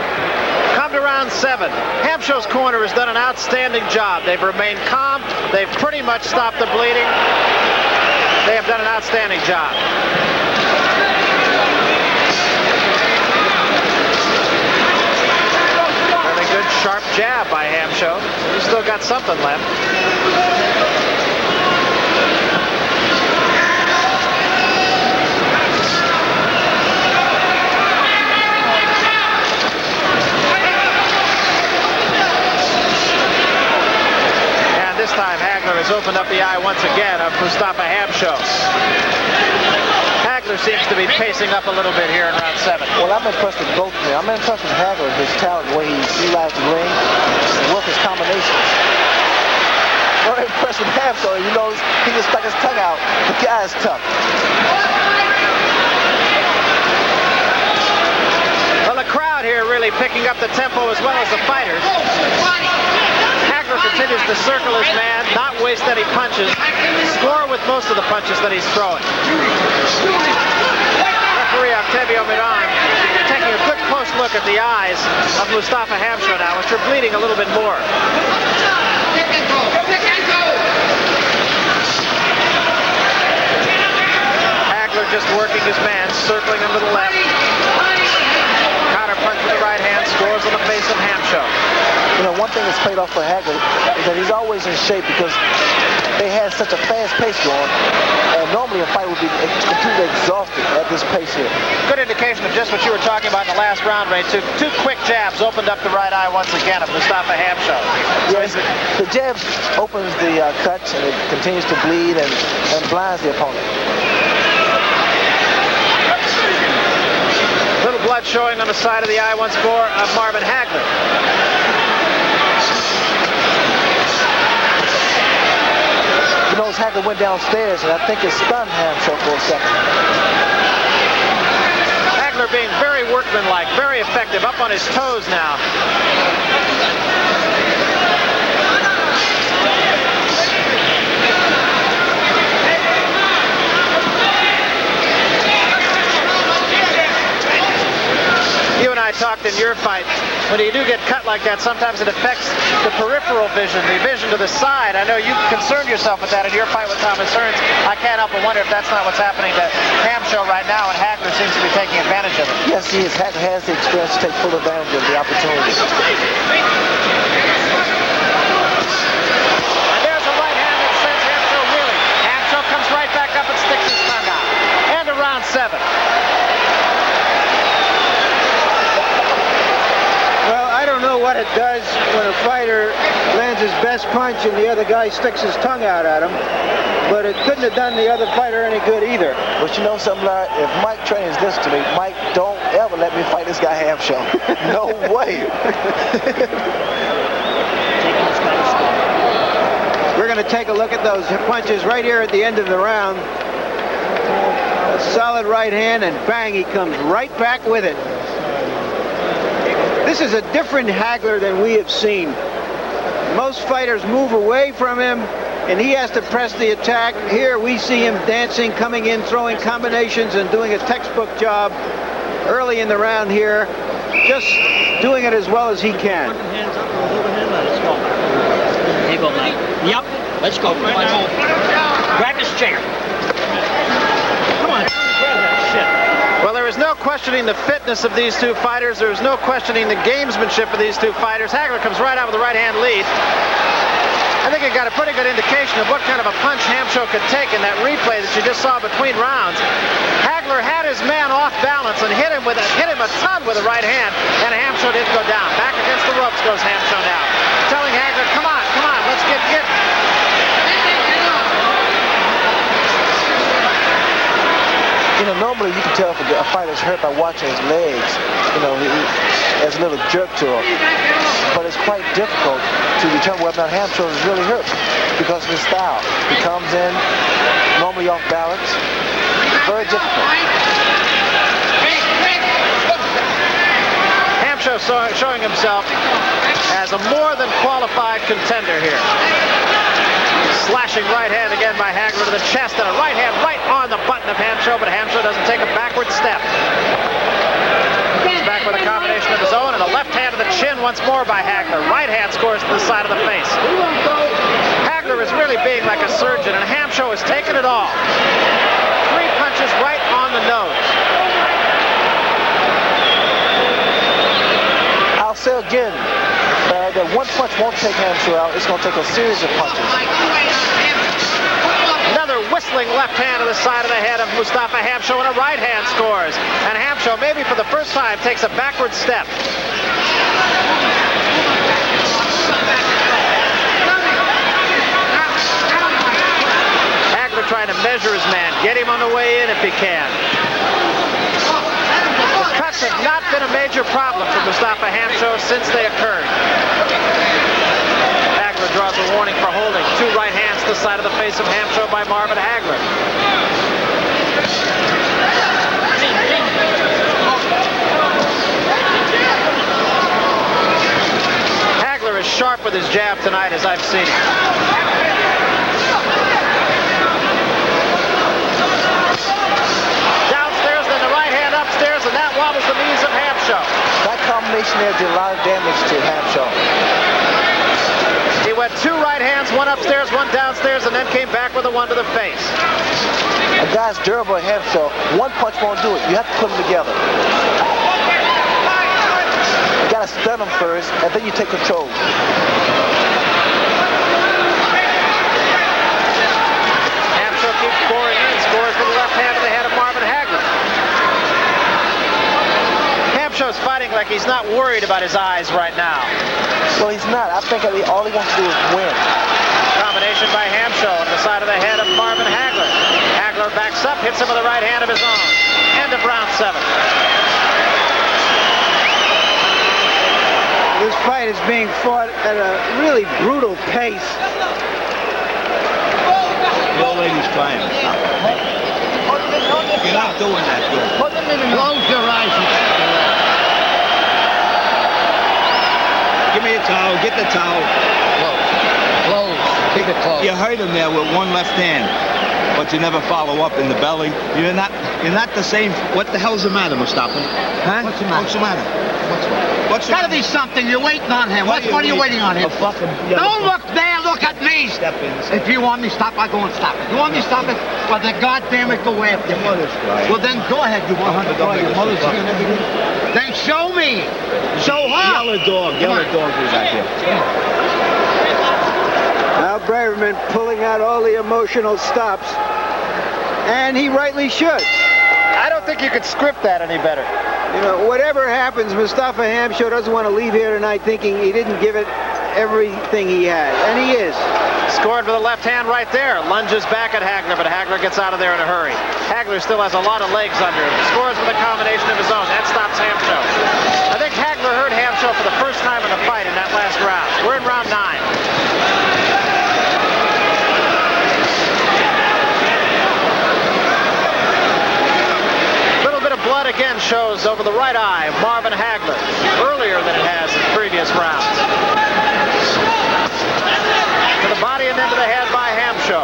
Come to round 7. Hamsho's corner has done an outstanding job. They've remained calm. They've pretty much stopped the bleeding. They have done an outstanding job. Very good sharp jab by Hamsho. He's still got something left. This time Hagler has opened up the eye once again of Mustafa Hamsho. Hagler seems to be pacing up a little bit here in round 7. Well, I'm impressed with both of them. I'm impressed with Hagler, his talent, the way he utilized the ring, work his combinations. Very impressed with Hamsho. You know, he just stuck his tongue out. The guy's tough. Well, the crowd here really picking up the tempo as well as the fighters. Hagler continues to circle his man, not waste any punches, score with most of the punches that he's throwing. Referee Octavio Miran taking a good close look at the eyes of Mustafa Hamsho now, which are bleeding a little bit more. watching his man, circling him to the left. Counter punch with the right hand, scores on the face of Hamsho. You know, one thing that's paid off for Hagler is that he's always in shape because they had such a fast pace going, and normally a fight would be completely exhausted at this pace here. Good indication of just what you were talking about in the last round, Ray. Two quick jabs opened up the right eye once again of Mustafa Hamsho. Yes, the jab opens the cuts, and it continues to bleed and blinds the opponent. Little blood showing on the side of the eye once more of Marvin Hagler. You notice Hagler went downstairs, and I think it stunned Hamsho for a second. Hagler being very workmanlike, very effective, up on his toes now. You and I talked in your fight. When you do get cut like that, sometimes it affects the peripheral vision, the vision to the side. I know you concerned yourself with that in your fight with Thomas Hearns. I can't help but wonder if that's not what's happening to Hamsho right now, and Hagler seems to be taking advantage of it. Yes, he is. Hagler has the experience to take full advantage of the opportunity. And there's a right hand that sends Hamsho reeling. Hamsho comes right back up and sticks his tongue out. And to round 7. I don't know what it does when a fighter lands his best punch and the other guy sticks his tongue out at him, but it couldn't have done the other fighter any good either. But you know something, Larry? If Mike trains this to me, Mike, don't ever let me fight this guy Hamsho. No way. We're going to take a look at those punches right here at the end of the round. A solid right hand, and bang, he comes right back with it. This is a different Hagler than we have seen. Most fighters move away from him, and he has to press the attack. Here we see him dancing, coming in, throwing combinations, and doing a textbook job early in the round here, just doing it as well as he can. Hands up, overhand, let's go. There you go, mate. Yep, let's go. Grab his chair. Come on, grab that shit. Well, there is no questioning the fitness of these two fighters. There is no questioning the gamesmanship of these two fighters. Hagler comes right out with a right-hand lead. I think it got a pretty good indication of what kind of a punch Hamsho could take in that replay that you just saw between rounds. Hagler had his man off balance and hit him a ton with a right hand, and Hamsho didn't go down. Back against the ropes goes Hamsho now, telling Hagler, come on, let's get getting. You know, normally you can tell if a fighter's hurt by watching his legs. You know, there's a little jerk to him. But it's quite difficult to determine whether or not Hamsho is really hurt because of his style. He comes in normally off balance. Very difficult. Hamsho showing himself as a more than qualified contender here. Slashing right hand again by Hagler to the chest, and a right hand right on the button of Hamsho, but Hamsho doesn't take a backward step. He's back with a combination of his own, and a left hand to the chin once more by Hagler. Right hand scores to the side of the face. Hagler is really being like a surgeon, and Hamsho has taken it all. 3 punches right on the nose. I'll say again, that one punch won't take Hamsho out. It's going to take a series of punches. Another whistling left hand to the side of the head of Mustafa Hamsho, and a right hand scores. And Hamsho, maybe for the first time, takes a backward step. Hagler trying to measure his man, get him on the way in if he can. The cuts have not been a major problem for Mustafa Hamsho since they occurred. Hagler draws a warning for holding. 2 right hands to the side of the face of Hamsho by Marvin Hagler. Hagler is sharp with his jab tonight, as I've seen him. Downstairs, then the right hand upstairs, and that wobbles the knees of Hamsho. That combination there did a lot of damage to Hamsho. He went 2 right hands, 1 upstairs, 1 downstairs, and then came back with a 1 to the face. A guy's durable at Hamsho. 1 punch won't do it. You have to put them together. You got to stun them first, and then you take control. Hamsho keeps scoring in, scores with the left hand to the head of Marvin Hagler. Hamsho's fighting like he's not worried about his eyes right now. Well, he's not. I think all he wants to do is win. Combination by Hamsho on the side of the head of Marvin Hagler. Hagler backs up, hits him with the right hand of his own. End of round 7. This fight is being fought at a really brutal pace. The old lady's crying. You're not doing that good. Close your eyes. Give me a towel. Get the towel. Close. Keep it close. You hurt him there with 1 left hand, but you never follow up in the belly. You're not the same. What the hell's the matter, Mustafa? Huh? What's the matter? What's the matter? What's the Gotta matter? be something. You're waiting on him. What are you waiting on him? Don't look there. Look at me. Step in. If you want me to stop, I go and stop it. You want me to stop it? Well, then goddamn it, go after Your me. mother's crying. Well, then go ahead. You want her to cry? Your mother's here and everything. Then show me. Show her. Yellow dog. Yellow dog was out here. Now Braverman pulling out all the emotional stops, and he rightly should. I don't think you could script that any better. You know, whatever happens, Mustafa Hamsho doesn't want to leave here tonight thinking he didn't give it everything he had, and he is. Scored with the left hand right there. Lunges back at Hagler, but Hagler gets out of there in a hurry. Hagler still has a lot of legs under him. Scores with a combination of his own. That stops Hamsho. I think Hagler hurt Hamsho for the first time in the fight in that last round. We're in round 9. Blood again shows over the right eye of Marvin Hagler, earlier than it has in previous rounds. To the body and then to the head by Hamsho.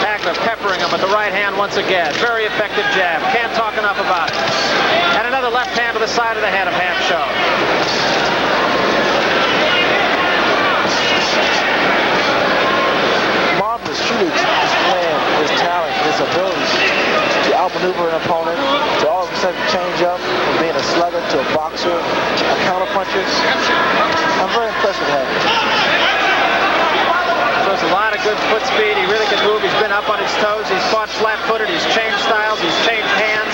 Hagler peppering him with the right hand once again. Very effective jab. Can't talk enough about it. And another left hand to the side of the head of Hamsho. Marvin is truly displaying his talent, his ability to outmaneuver an opponent, to all of a sudden change up from being a slugger to a boxer, a counterpuncher. I'm very impressed with him. Shows a lot of good foot speed. He really can move. He's been up on his toes. He's fought flat-footed. He's changed styles. He's changed hands.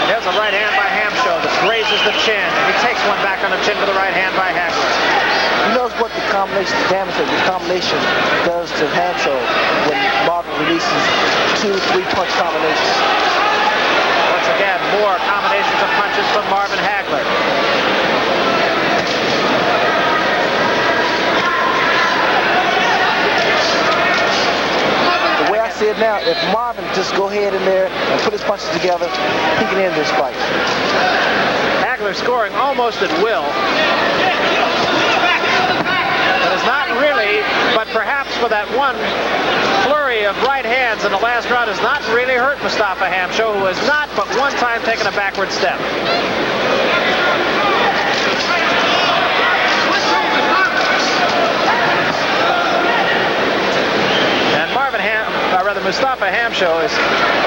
There's a right hand by Hamsho that grazes the chin. And he takes one back on the chin with the right hand by Hagler. He knows what the combination damage that the combination does to Hamsho when Marvin releases 2, 3-punch combinations. Once again, more combinations of punches from Marvin Hagler. The way I see it now, if Marvin just go ahead in there and put his punches together, he can end this fight. Hagler scoring almost at will. But it's not really, but perhaps for that one flurry of right hands in the last round has not really hurt Mustafa Hamsho, who has not but one time taken a backward step. And Mustafa Hamsho is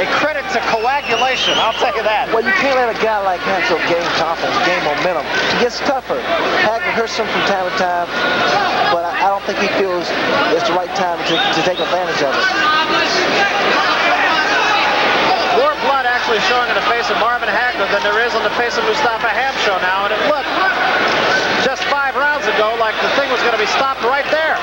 a credit to coagulation, I'll tell you that. Well, you can't let a guy like Hamsho gain confidence, gain momentum. He gets tougher. Hagler hurts him from time to time, but I don't think he feels it's the right time to take advantage of it. More blood actually showing in the face of Marvin Hagler than there is on the face of Mustafa Hamsho now, and it looked just 5 rounds ago like the thing was going to be stopped right there.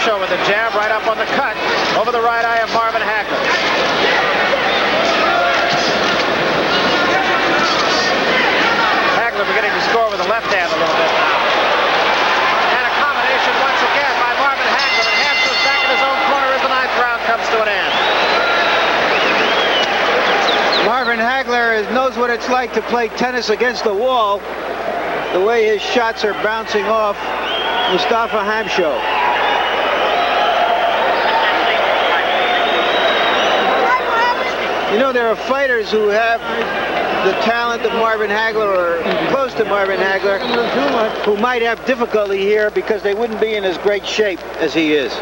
With a jab right up on the cut over the right eye of Marvin Hagler. Hagler beginning to score with the left hand a little bit now. And a combination once again by Marvin Hagler, and Hamsho's back in his own corner as the 9th round comes to an end. Marvin Hagler knows what it's like to play tennis against the wall. The way his shots are bouncing off Mustafa Hamsho. You know, there are fighters who have the talent of Marvin Hagler, or close to Marvin Hagler, who might have difficulty here because they wouldn't be in as great shape as he is.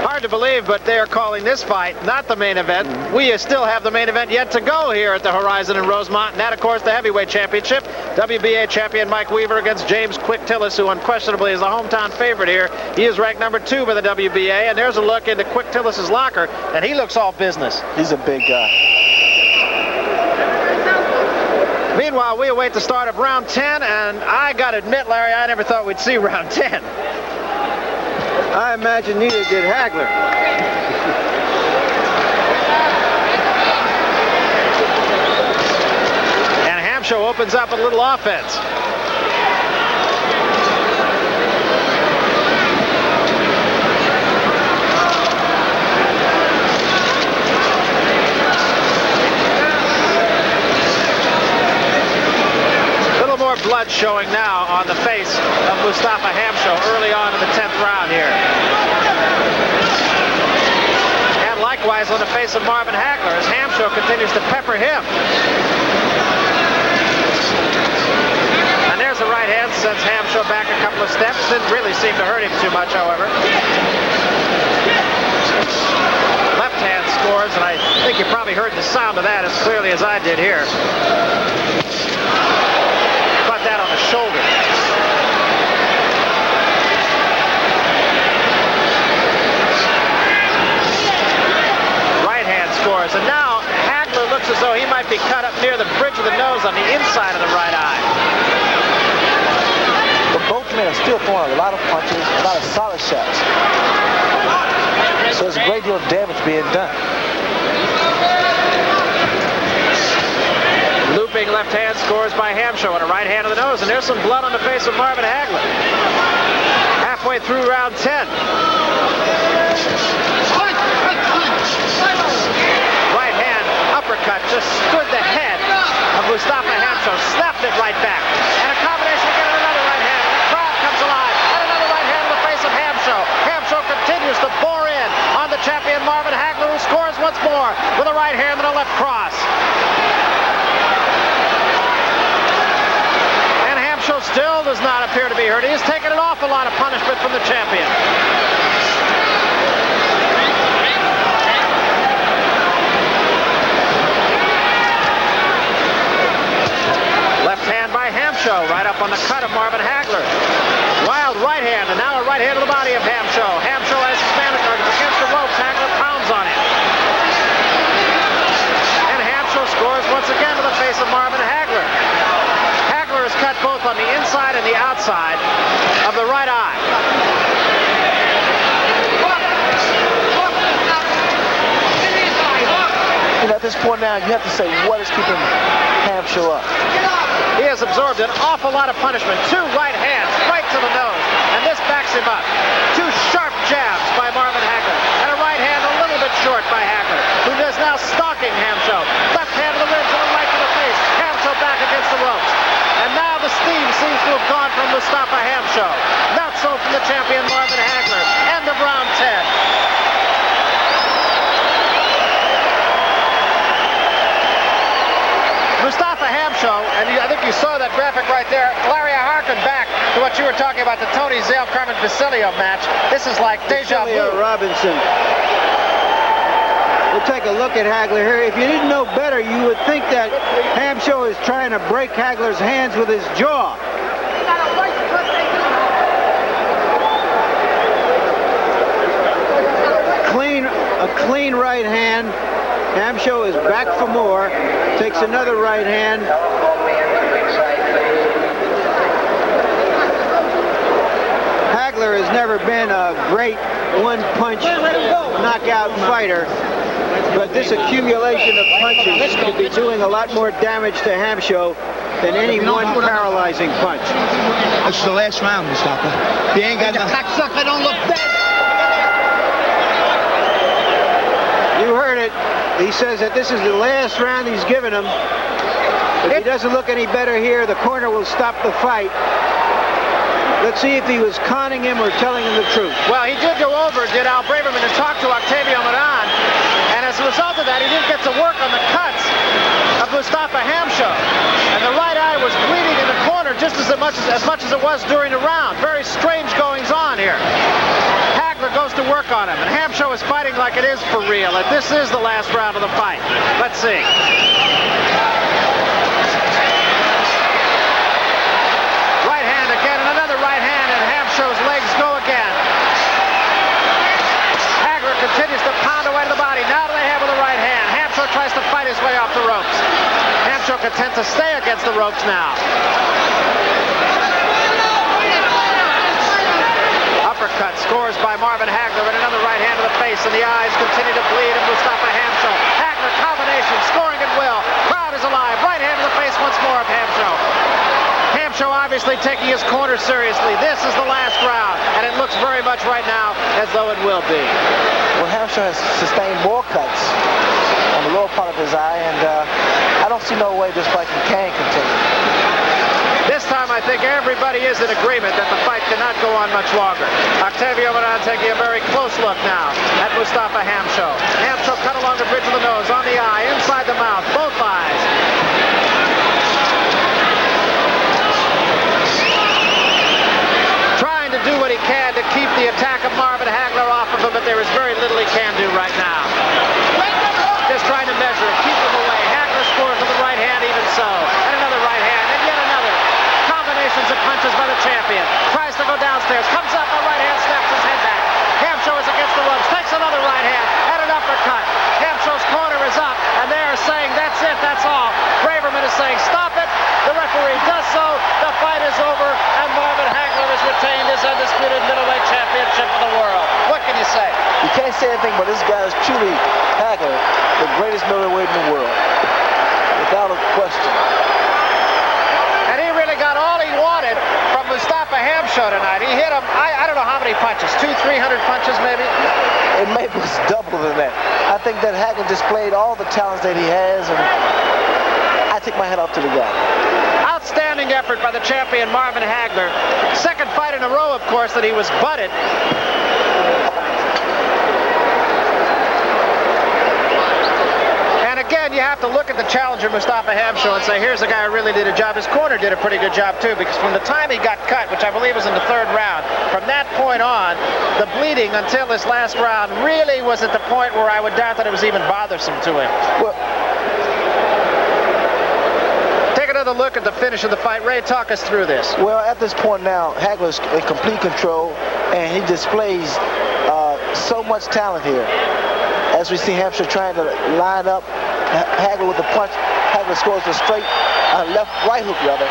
Hard to believe, but they are calling this fight not the main event. We still have the main event yet to go here at the Horizon in Rosemont, and that, of course, the heavyweight championship. WBA champion Mike Weaver against James Quick Tillis, who unquestionably is the hometown favorite here. He is ranked number 2 by the WBA, and there's a look into Quick Tillis's locker, and he looks all business. He's a big guy. Meanwhile, we await the start of round 10, and I got to admit, Larry, I never thought we'd see round 10. I imagine neither did Hagler. And Hamsho opens up a little offense. Blood showing now on the face of Mustafa Hamsho early on in the 10th round here. And likewise on the face of Marvin Hagler as Hamsho continues to pepper him. And there's a right hand, sends Hamsho back a couple of steps. Didn't really seem to hurt him too much, however. Left hand scores, and I think you probably heard the sound of that as clearly as I did here. That on the shoulder. Right hand scores, and now Hagler looks as though he might be cut up near the bridge of the nose on the inside of the right eye. But both men are still throwing a lot of punches, a lot of solid shots. So there's a great deal of damage being done. Looping left hand scores by Hamsho and a right hand to the nose, and there's some blood on the face of Marvin Hagler. Halfway through round 10. Right hand uppercut just stood the head of Mustafa Hamsho, snapped it right back. And a combination again of another right hand. The crowd comes alive, and another right hand to the face of Hamsho. Hamsho continues to bore in on the champion Marvin Hagler, who scores once more with a right hand and a left cross. Still does not appear to be hurt. He has taken an awful lot of punishment from the champion. Left hand by Hamsho, right up on the cut of Marvin Hagler. Wild right hand, and now a right hand to the body of Hamsho. Hamsho has his manacles against the ropes. Hagler pounds on him. And Hamsho scores once again to the face of Marvin Hagler. Hagler is cut both on the inside and the outside of the right eye. You know, at this point now, you have to say, what is keeping Hamsho up? He has absorbed an awful lot of punishment. 2 right hands right to the nose, and this backs him up. 2 sharp jabs by Marvin Hagler, and a right hand a little bit short by Hagler, who is now stalking Hamsho. Left hand to the ribs and a right to the face. Hamsho back against the ropes. And now the steam seems to have gone from Mustafa Hamsho. Not so from the champion Marvin Hagler. End of round 10. Mustafa Hamsho, and I think you saw that graphic right there. Larry, I harken back to what you were talking about, the Tony Zale Carmen Basilio match. This is like deja vu. Robinson. We'll take a look at Hagler here. If you didn't know better, you would think that Hamsho is trying to break Hagler's hands with his jaw. A clean right hand. Hamsho is back for more. Takes another right hand. Hagler has never been a great one-punch knockout fighter, but this accumulation of punches could be doing a lot more damage to Hamsho than any one paralyzing punch. It's the last round, Mustafa. He ain't got nothing. That sucker don't look bad. You heard it. He says that this is the last round he's given him. If he doesn't look any better here, the corner will stop the fight. Let's see if he was conning him or telling him the truth. Well, he did go over, did Al Braverman, and talk to Octavio Maran. And as a result of that, he didn't get to work on the cuts of Mustafa Hamsho. And the right eye was bleeding in the corner just as much as it was during the round. Very strange goings on here. Hagler goes to work on him, and Hamsho is fighting like it is for real. And this is the last round of the fight. Let's see. Right hand again, and another right hand, and Hamsho's legs go again. Hagler continues to pound away to the body. Now to the head with the right hand. Hamsho tries to fight his way off the ropes. Hamsho content to stay against the ropes now. Uppercut scores by Marvin Hagler, and another right hand to the face, and the eyes continue to bleed of Mustafa Hamsho. Hagler combination, scoring at will. Crowd is alive. Right hand to the face once more of Hamsho. Hamsho obviously taking his corner seriously. This is the last round, and it looks very much right now as though it will be. Well, Hamsho has sustained more cuts on the lower part of his eye, and I don't see no way this fight can continue. This time I think everybody is in agreement that the fight cannot go on much longer. Octavio Maran taking a very close look now at Mustafa Hamsho. Hamsho cut along the bridge of the nose, on the eye, inside the mouth, both eyes. Trying to do what he can to keep the attack of Marvin Hagler off of him, but there is very little he can do right now. Just trying to measure it, keep him away. Hagler scores with the right hand even so. And another right hand, and yet another. Combinations of punches by the champion. Tries to go downstairs, comes up, a right hand snaps his head back. Hamsho is against the ropes, takes another right hand, and an uppercut. Hamsho's corner is up, and they're saying, that's it, that's all. Braverman is saying, stop it. The referee does so. The fight is over, and Marvin Hagler has retained his undisputed middleweight championship of the world. What can you say? You can't say anything, but this guy is truly, Hagler, the greatest middleweight in the world. Without a question. And he really got all he wanted from Mustafa Hamsho tonight. He hit him, I don't know how many punches, 200-300 punches maybe? It maybe was double than that. I think that Hagler displayed all the talents that he has, and I take my hat off to the guy. Outstanding effort by the champion Marvin Hagler. Second fight in a row, of course, that he was butted. And again, you have to look at the challenger Mustafa Hamsho and say, here's a guy who really did a job. His corner did a pretty good job too, because from the time he got cut, which I believe was in the third round, from that point on, the bleeding until this last round really was at the point where I would doubt that it was even bothersome to him. Well, take another look at the finish of the fight. Ray, talk us through this. Well, at this point now, Hagler's in complete control, and he displays so much talent here. As we see Hamsho trying to line up Hagler with the punch, Hagler scores a straight right hook, rather.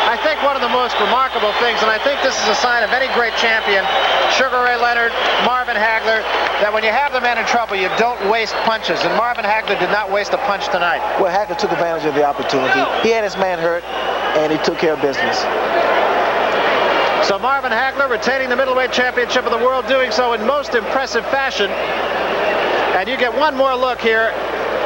I think one of the most remarkable things, and I think this is a sign of any great champion, Sugar Ray Leonard, Marvin Hagler, that when you have the man in trouble, you don't waste punches. And Marvin Hagler did not waste a punch tonight. Well, Hagler took advantage of the opportunity. He had his man hurt, and he took care of business. So Marvin Hagler retaining the middleweight championship of the world, doing so in most impressive fashion. And you get one more look here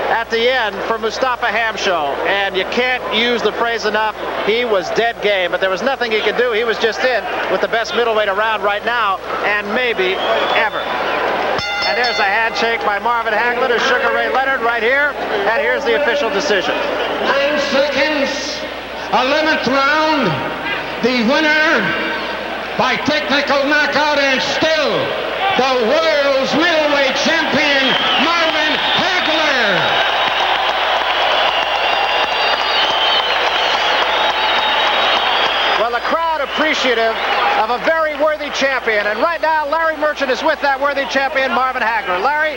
at the end for Mustafa Hamsho. And you can't use the phrase enough, he was dead game, but there was nothing he could do. He was just in with the best middleweight around right now, and maybe ever. And there's a handshake by Marvin Hagler to Sugar Ray Leonard right here, and here's the official decision. 9 seconds, 11th round, the winner by technical knockout and still the world's middleweight champion, Marvin Hagler. Well, the crowd appreciative of a very worthy champion. And right now, Larry Merchant is with that worthy champion, Marvin Hagler. Larry?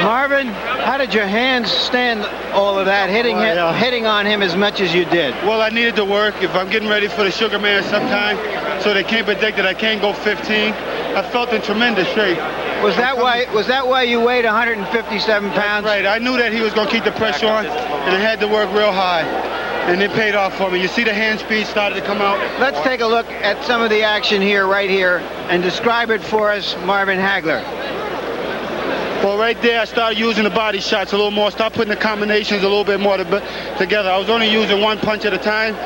Marvin, how did your hands stand all of that, hitting on him as much as you did? Well, I needed to work. If I'm getting ready for the Sugar Man sometime, so they can't predict that I can't go 15, I felt in tremendous shape. Was that why you weighed 157 pounds? That's right. I knew that he was going to keep the pressure on, and I had to work real high. And it paid off for me. You see the hand speed started to come out. Let's take a look at some of the action here, right here, and describe it for us, Marvin Hagler. Well, right there, I started using the body shots a little more. Start putting the combinations a little bit more together. I was only using one punch at a time.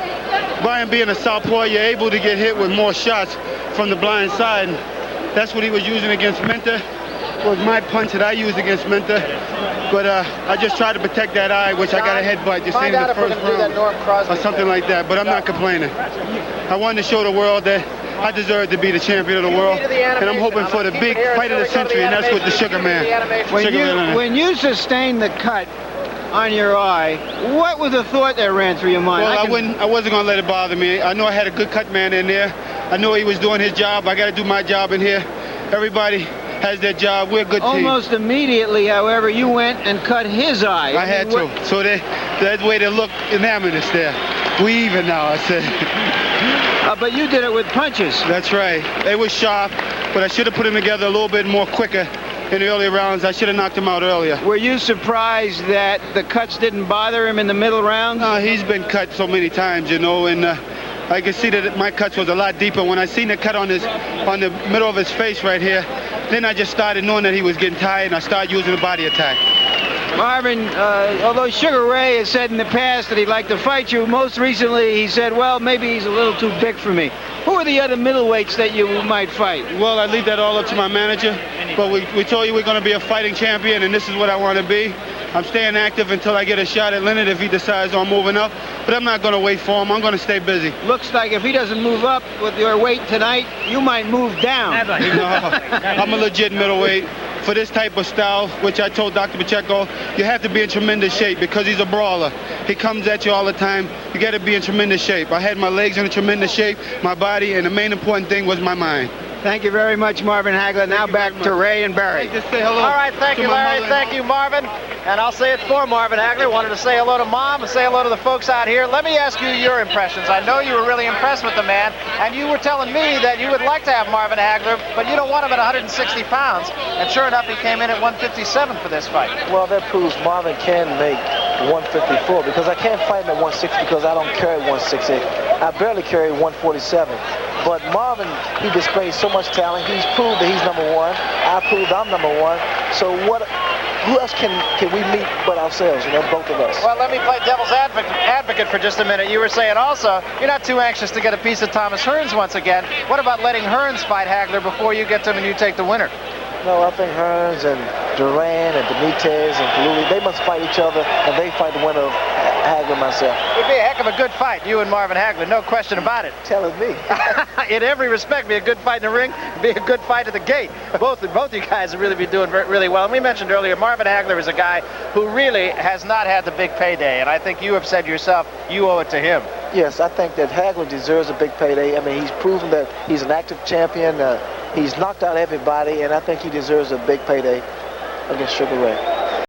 Brian being a southpaw, you're able to get hit with more shots from the blind side. And that's what he was using against Minter. It was my punch that I used against Minter. But I just tried to protect that eye, which I got a headbutt just in the first round or something like that. But I'm not complaining. I wanted to show the world that I deserve to be the champion of the world, and I'm hoping for the big fight of the century, and that's with the Sugar Man. When you sustained the cut on your eye, what was the thought that ran through your mind? Well, I wasn't going to let it bother me. I know I had a good cut man in there. I know he was doing his job. I got to do my job in here. Everybody has their job. We're a good team. Almost immediately, however, you went and cut his eye. I had to. So that way they look unanimous there. We even now, I said. But you did it with punches. That's right. They were sharp, but I should have put them together a little bit more quicker in the early rounds. I should have knocked him out earlier. Were you surprised that the cuts didn't bother him in the middle rounds? No, he's been cut so many times, you know, and I could see that my cuts was a lot deeper. When I seen the cut on the middle of his face right here, then I just started knowing that he was getting tired, and I started using the body attack. Marvin, although Sugar Ray has said in the past that he'd like to fight you, most recently he said, well, maybe he's a little too big for me. Who are the other middleweights that you might fight? Well, I leave that all up to my manager, but we told you we're going to be a fighting champion, and this is what I want to be. I'm staying active until I get a shot at Leonard if he decides on moving up, but I'm not going to wait for him. I'm going to stay busy. Looks like if he doesn't move up with your weight tonight, you might move down. No, I'm a legit middleweight. For this type of style, which I told Dr. Pacheco, you have to be in tremendous shape because he's a brawler. He comes at you all the time. You got to be in tremendous shape. I had my legs in a tremendous shape, my body, and the main important thing was my mind. Thank you very much, Marvin Hagler. Now back to Ray and Barry. Just say hello. All right, thank you, Larry. Thank you, Marvin. And I'll say it for Marvin Hagler. Wanted to say hello to Mom and say hello to the folks out here. Let me ask you your impressions. I know you were really impressed with the man, and you were telling me that you would like to have Marvin Hagler, but you don't want him at 160 pounds. And sure enough, he came in at 157 for this fight. Well, that proves Marvin can make 154 because I can't fight him at 160 because I don't carry 160. I barely carry 147. But Marvin, he displays so much talent. He's proved that he's number one. I proved I'm number one. So who else can we meet but ourselves, you know, both of us? Well, let me play devil's advocate for just a minute. You were saying also you're not too anxious to get a piece of Thomas Hearns once again. What about letting Hearns fight Hagler before you get to him and you take the winner? No, I think Hearns and Duran and Benitez and Kaluli, they must fight each other, and they fight the winner of Hagler myself. It'd be a heck of a good fight, you and Marvin Hagler, no question about it. Telling me. In every respect, be a good fight in the ring, be a good fight at the gate. Both you guys have really been doing really well. And we mentioned earlier, Marvin Hagler is a guy who really has not had the big payday, and I think you have said yourself, you owe it to him. Yes, I think that Hagler deserves a big payday. I mean, he's proven that he's an active champion. He's knocked out everybody, and I think he deserves a big payday against Sugar Ray.